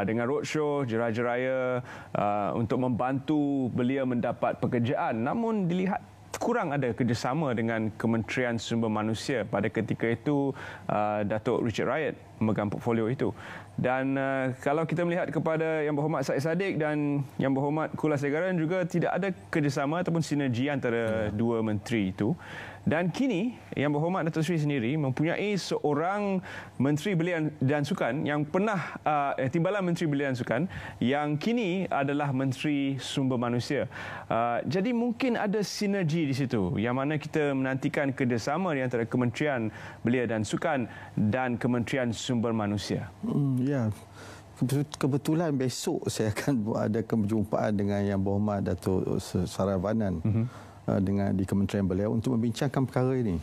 dengan roadshow jera-jeraya untuk membantu belia mendapat pekerjaan. Namun dilihat kurang ada kerjasama dengan Kementerian Sumber Manusia. Pada ketika itu Datuk Richard Riot memegang portfolio itu. Dan kalau kita melihat kepada Yang Berhormat Said Saddiq dan Yang Berhormat Kula Segaran juga tidak ada kerjasama ataupun sinergi antara dua menteri itu. Dan kini Yang Berhormat Datuk Seri sendiri mempunyai seorang Menteri Belia dan Sukan yang pernah Timbalan Menteri Belia dan Sukan yang kini adalah Menteri Sumber Manusia. Jadi mungkin ada sinergi di situ yang mana kita menantikan kerjasama di antara Kementerian Belia dan Sukan dan Kementerian Sumber Manusia. Ya. Kebetulan besok saya akan ada perjumpaan dengan Yang Berhormat Datuk Saravanan di Kementerian Belia untuk membincangkan perkara ini.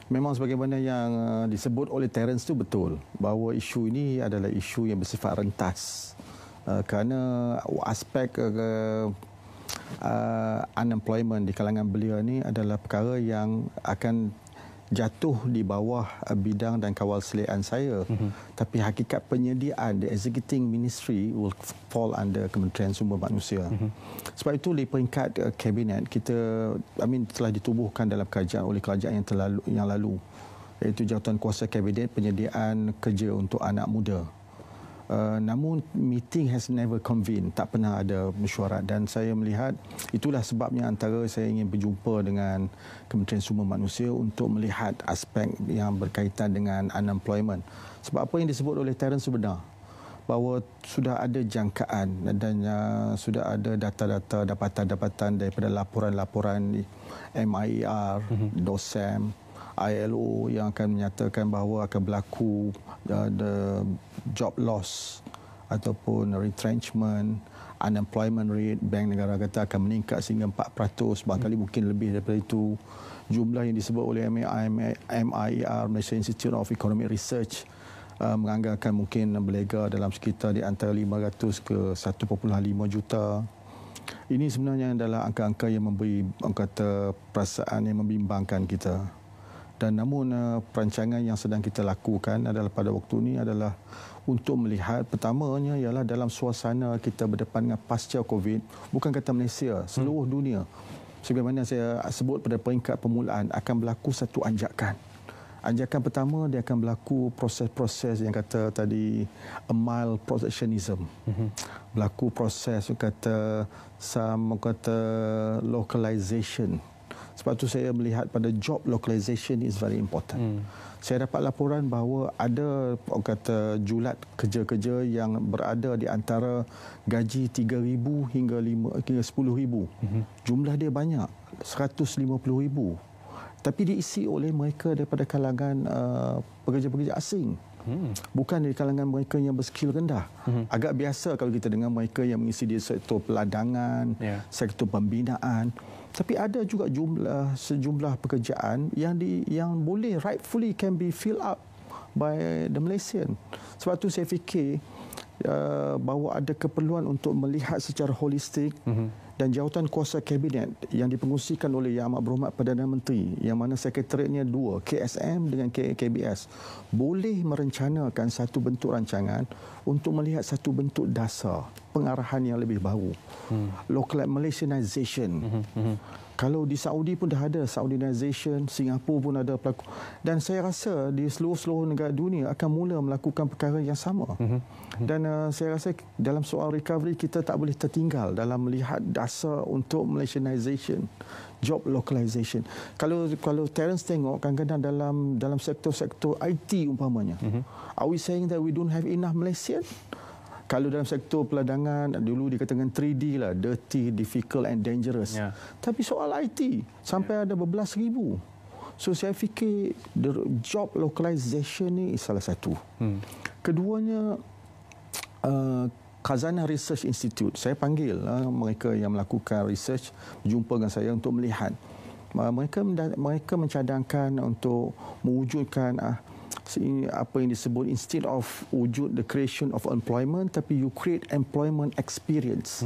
Memang sebagaimana yang disebut oleh Terence itu betul bahawa isu ini adalah isu yang bersifat rentas kerana aspek unemployment di kalangan belia ini adalah perkara yang akan jatuh di bawah bidang dan kawal seliaan saya. Tapi hakikat penyediaan, the executing ministry will fall under Kementerian Sumber Manusia. Sebab itu di peringkat kabinet kita telah ditubuhkan dalam kerajaan oleh kerajaan yang lalu, iaitu jawatan kuasa kabinet penyediaan kerja untuk anak muda. Namun meeting has never convened, tak pernah ada mesyuarat, dan saya melihat itulah sebabnya antara saya ingin berjumpa dengan Kementerian Sumber Manusia untuk melihat aspek yang berkaitan dengan unemployment. Sebab apa yang disebut oleh Terence benar, bahawa sudah ada jangkaan dan sudah ada data-data dapatan-dapatan daripada laporan-laporan MIER, DOSAM, ILO yang akan menyatakan bahawa akan berlaku the job loss ataupun retrenchment, unemployment rate, Bank Negara kata akan meningkat sehingga 4%, barangkali mungkin lebih daripada itu. Jumlah yang disebut oleh MIER, Malaysia Institute of Economic Research, menganggarkan mungkin berlega dalam sekitar di antara 500 ke 1.5 juta. Ini sebenarnya adalah angka-angka yang memberi perasaan yang membimbangkan kita. Dan namun perancangan yang sedang kita lakukan adalah pada waktu ini adalah untuk melihat pertamanya ialah dalam suasana kita berdepan dengan pasca COVID, bukan kata Malaysia, seluruh dunia. Sebagaimana saya sebut pada peringkat permulaan akan berlaku satu anjakan. Anjakan pertama dia akan berlaku proses-proses yang kata tadi mild protectionism. Berlaku proses yang kata localization. Sebab itu saya melihat pada job localization is very important. Saya dapat laporan bahawa ada julat kerja-kerja yang berada di antara gaji 3,000 hingga 10,000. Jumlah dia banyak, 150,000. Tapi diisi oleh mereka daripada kalangan pekerja-pekerja asing. Bukan dari kalangan mereka yang berskill rendah. Agak biasa kalau kita dengar mereka yang mengisi di sektor peladangan, sektor pembinaan. Tapi ada juga sejumlah pekerjaan yang boleh rightfully can be filled up by the Malaysian. Sebab tu saya fikir bahawa ada keperluan untuk melihat secara holistik dan jawatan kuasa kabinet yang dipengungsikan oleh Yang Amat Berhormat Perdana Menteri, yang mana sekretariatnya dua, KSM dengan KBS, boleh merencanakan satu bentuk rancangan untuk melihat satu bentuk dasar pengarahan yang lebih baru. Local Malaysianization. Kalau di Saudi pun dah ada Saudinization, Singapura pun ada pelaku. Dan saya rasa di seluruh negara dunia akan mula melakukan perkara yang sama. Dan saya rasa dalam soal recovery kita tak boleh tertinggal dalam melihat dasar untuk Malaysianization, job localization. Kalau Terence tengok kadang-kadang dalam sektor-sektor IT umpamanya, are we saying that we don't have enough Malaysian? Kalau dalam sektor peladangan, dulu dikatakan 3D lah, dirty, difficult and dangerous. Tapi soal IT, sampai ada berbelas ribu. So saya fikir the job localization ni salah satu. Keduanya, Khazanah Research Institute. Saya panggil mereka yang melakukan research, berjumpa dengan saya untuk melihat. Mereka mencadangkan untuk mewujudkan apa yang disebut, instead of wujud the creation of employment, tapi you create employment experience.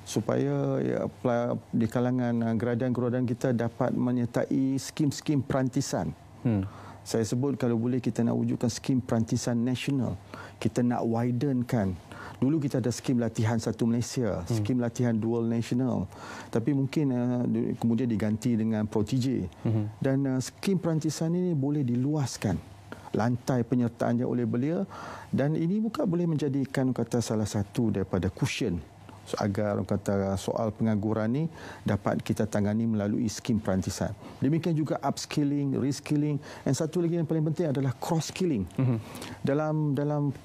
Supaya di kalangan geradang-geradang kita dapat menyertai skim-skim perantisan. Saya sebut kalau boleh kita nak wujudkan skim perantisan nasional. Kita nak widenkan. Dulu kita ada skim latihan satu Malaysia, skim latihan dual nasional. Tapi mungkin kemudian diganti dengan Protege. Dan skim perantisan ini boleh diluaskan lantai penyertaannya oleh belia, dan ini bukan boleh menjadikan kata salah satu daripada cushion agar kata soal pengangguran ini dapat kita tangani melalui skim perantisan. Demikian juga upskilling, reskilling, dan satu lagi yang paling penting adalah cross skilling. Dalam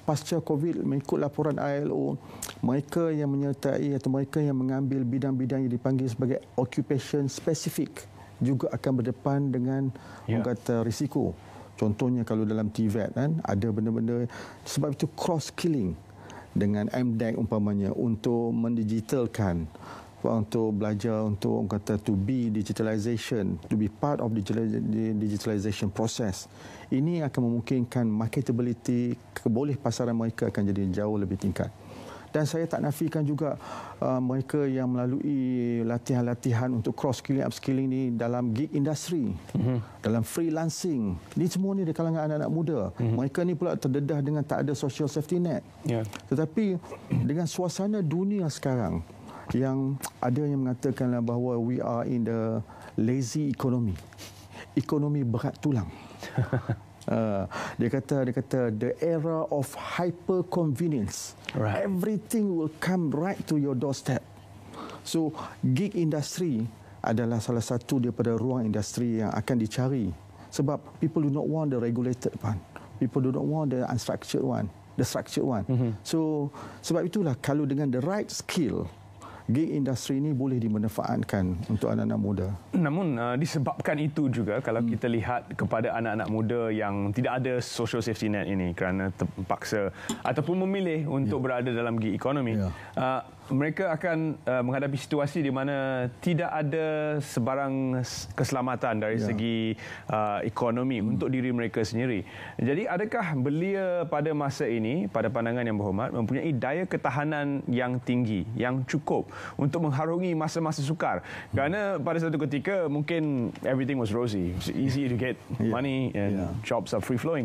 pasca Covid, mengikut laporan ILO, mereka yang menyertai atau mereka yang mengambil bidang-bidang yang dipanggil sebagai occupation specific juga akan berdepan dengan kata risiko. Contohnya kalau dalam TVET kan ada benda-benda, sebab itu cross skilling dengan MDEC umpamanya untuk mendigitalkan, untuk belajar untuk kata to be digitalization, to be part of the digitalization process. Ini akan memungkinkan marketability, keboleh pasaran mereka akan jadi jauh lebih tingkat. Dan saya tak nafikan juga mereka yang melalui latihan-latihan untuk cross-skilling, upskilling ni dalam gig industry, dalam freelancing. Ini semua ni di kalangan anak-anak muda. Mereka ni pula terdedah dengan tak ada social safety net. Tetapi dengan suasana dunia sekarang, yang ada yang mengatakan bahawa we are in the lazy economy. Ekonomi berat tulang. Dia kata the era of hyper convenience. Everything will come right to your doorstep. So gig industry adalah salah satu daripada ruang industri yang akan dicari, sebab people do not want the regulated one, people do not want the unstructured one, the structured one. So sebab itulah kalau dengan the right skill, gig industri ini boleh dimanfaatkan untuk anak-anak muda. Namun disebabkan itu juga kalau kita lihat kepada anak-anak muda yang tidak ada social safety net ini kerana terpaksa ataupun memilih untuk berada dalam gig ekonomi, mereka akan menghadapi situasi di mana tidak ada sebarang keselamatan dari segi ekonomi untuk diri mereka sendiri. Jadi adakah belia pada masa ini, pada pandangan Yang Berhormat, mempunyai daya ketahanan yang tinggi, yang cukup untuk mengharungi masa-masa sukar? Kerana pada satu ketika mungkin everything was rosy, it's easy to get money and jobs are free flowing.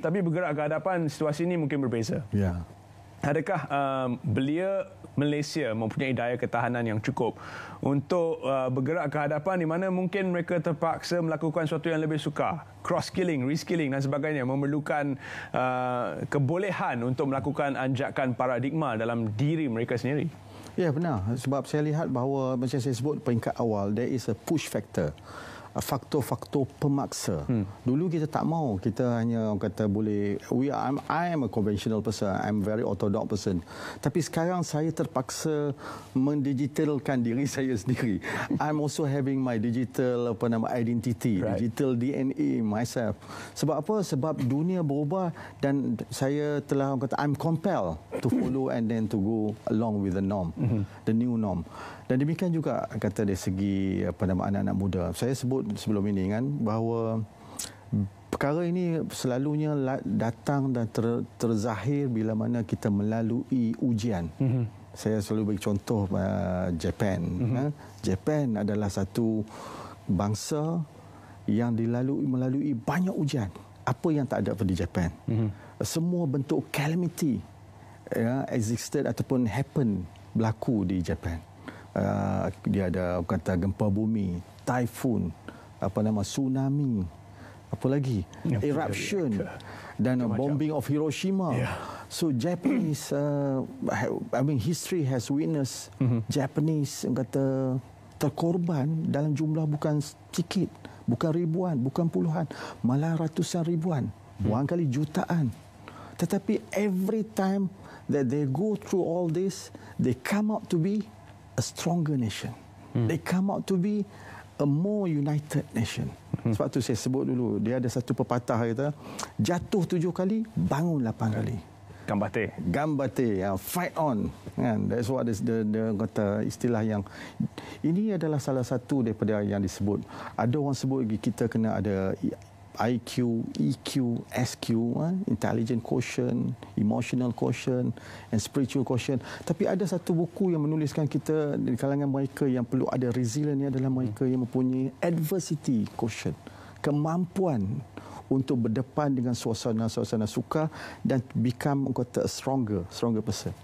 Tapi bergerak ke hadapan, situasi ini mungkin berbeza. Adakah belia Malaysia mempunyai daya ketahanan yang cukup untuk bergerak ke hadapan di mana mungkin mereka terpaksa melakukan sesuatu yang lebih sukar, cross-skilling, reskilling dan sebagainya, memerlukan kebolehan untuk melakukan anjakan paradigma dalam diri mereka sendiri? Ya, benar. Sebab saya lihat bahawa macam saya sebut peringkat awal, there is a push factor. Faktor-faktor pemaksa. Dulu kita tak mau, kita hanya kata boleh, I am a conventional person, I'm very orthodox person. Tapi sekarang saya terpaksa mendigitalkan diri saya sendiri. I'm also having my digital identity, digital DNA myself. Sebab apa? Sebab dunia berubah dan saya telah kata I'm compelled to follow and then to go along with the norm, the new norm. Dan demikian juga kata dari segi anak-anak muda. Saya sebut sebelum ini kan bahawa perkara ini selalunya datang dan terzahir bila mana kita melalui ujian. Saya selalu bagi contoh Japan. Japan adalah satu bangsa yang melalui banyak ujian. Apa yang tak ada pada Japan? Semua bentuk calamity existed ataupun happen berlaku di Japan. Dia ada kata gempa bumi, typhoon, tsunami, apa lagi? Eruption dan bombing of Hiroshima. So Japanese, history has witnessed Japanese kata terkorban dalam jumlah bukan sedikit, bukan ribuan, bukan puluhan, malah ratusan ribuan, barangkali jutaan. Tetapi every time that they go through all this, they come out to be a stronger nation. They come out to be a more united nation. Sebab tu saya sebut dulu, dia ada satu pepatah kata, jatuh 7 kali, bangun 8 kali. Gambate, fight on. Kan? That's what is the kata istilah yang ini adalah salah satu daripada yang disebut. Ada orang sebut kita kena ada IQ, EQ, SQ, intelligent quotient, emotional quotient, and spiritual quotient. Tapi ada satu buku yang menuliskan kita di kalangan mereka yang perlu ada resilient ni adalah mereka yang mempunyai adversity quotient, kemampuan untuk berdepan dengan suasana-suasana sukar dan become a stronger person.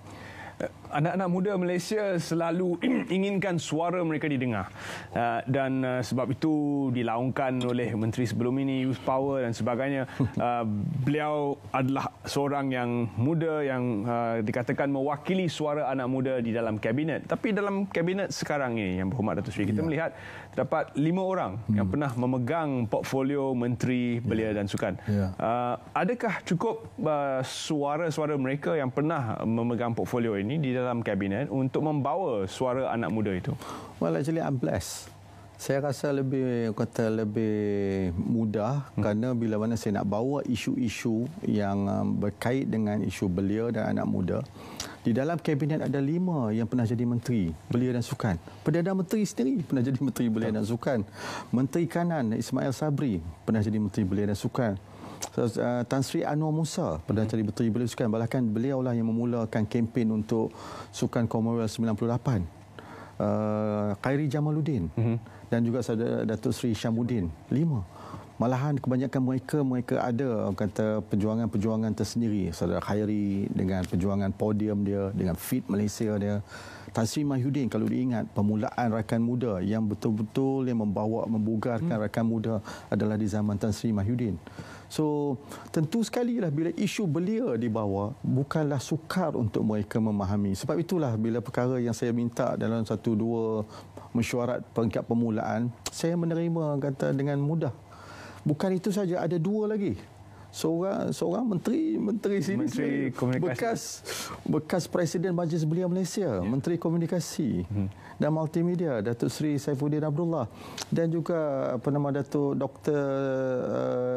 Anak-anak muda Malaysia selalu inginkan suara mereka didengar dan sebab itu dilaungkan oleh menteri sebelum ini youth power dan sebagainya. Beliau adalah seorang yang muda yang dikatakan mewakili suara anak muda di dalam kabinet. Tapi dalam kabinet sekarang ini yang berhormat Datuk Seri, kita melihat terdapat 5 orang yang pernah memegang portfolio menteri belia dan sukan. Adakah cukup suara-suara mereka yang pernah memegang portfolio ini di dalam kabinet untuk membawa suara anak muda itu? Well, actually I'm blessed. Saya rasa lebih mudah kerana bila mana saya nak bawa isu-isu yang berkait dengan isu belia dan anak muda. Di dalam kabinet ada 5 yang pernah jadi menteri belia dan sukan. Perdana Menteri sendiri pernah jadi menteri belia dan sukan. Menteri Kanan Ismail Sabri pernah jadi menteri belia dan sukan. Tan Sri Anwar Musa pernah jadi menteri belia dan sukan. Bahkan beliaulah yang memulakan kempen untuk Sukan Commonwealth 98. Khairi Jamaluddin dan juga saudara Datuk Seri Syamuddin. 5. Malahan kebanyakan mereka ada kata perjuangan-perjuangan tersendiri. Saudara Khairi dengan perjuangan podium dia, dengan Fit Malaysia dia. Tan Sri Mahyudin kalau diingat permulaan rakan muda yang betul-betul yang membugarkan rakan muda adalah di zaman Tan Sri Mahyudin. So tentu sekali lah bila isu belia dibawa bukanlah sukar untuk mereka memahami. Sebab itulah bila perkara yang saya minta dalam 1-2 mesyuarat peringkat permulaan, saya menerima kata dengan mudah. Bukan itu saja, ada 2 lagi. Seorang menteri sini, Menteri Komunikasi, bekas Presiden Majlis Belia Malaysia, Menteri Komunikasi dan Multimedia, Datuk Seri Saifuddin Abdullah, dan juga Datuk Dr.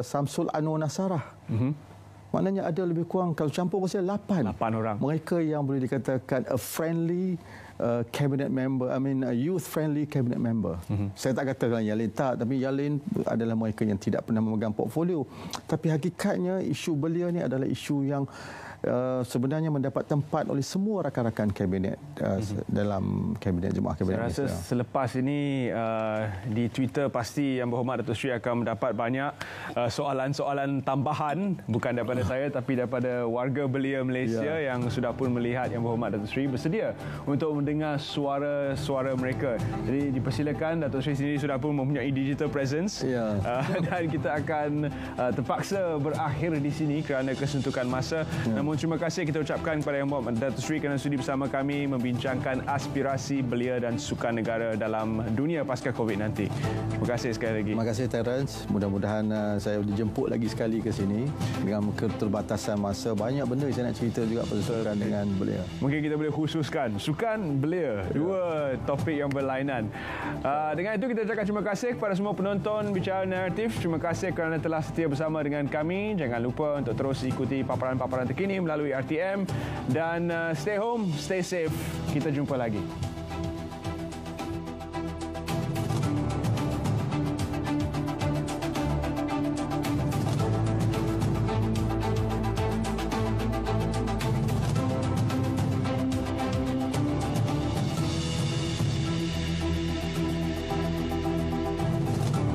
Samsul Anwar Nasarah. Maknanya ada lebih kurang kalau campur pasal 8 orang. Mereka yang boleh dikatakan a friendly cabinet member, a youth friendly cabinet member. Saya tak katakan yang lain tak, tapi yang lain adalah mereka yang tidak pernah memegang portfolio. Tapi hakikatnya isu belia ni adalah isu yang sebenarnya mendapat tempat oleh semua rakan-rakan kabinet dalam kabinet Jemaah Kabinet Malaysia. Saya rasa selepas ini di Twitter pasti Yang Berhormat Datuk Seri akan mendapat banyak soalan-soalan tambahan, bukan daripada saya tapi daripada warga belia Malaysia yang sudah pun melihat Yang Berhormat Datuk Seri bersedia untuk mendengar suara-suara mereka. Jadi dipersilakan, Datuk Seri sendiri sudah pun mempunyai digital presence dan kita akan terpaksa berakhir di sini kerana kesuntukan masa. Namun terima kasih kita ucapkan kepada Yang Berhormat Datuk Seri kerana sudi bersama kami membincangkan aspirasi belia dan sukan negara dalam dunia pasca COVID-19. Terima kasih sekali lagi. Terima kasih Terence. Mudah-mudahan saya dijemput lagi sekali ke sini dengan keterbatasan masa. Banyak benda saya nak cerita juga pasal dengan belia. Mungkin kita boleh khususkan sukan, belia, 2 topik yang berlainan. Dengan itu kita ucapkan terima kasih kepada semua penonton Bicara Naratif. Terima kasih kerana telah setia bersama dengan kami. Jangan lupa untuk terus ikuti paparan-paparan terkini melalui RTM dan stay home, stay safe. Kita jumpa lagi.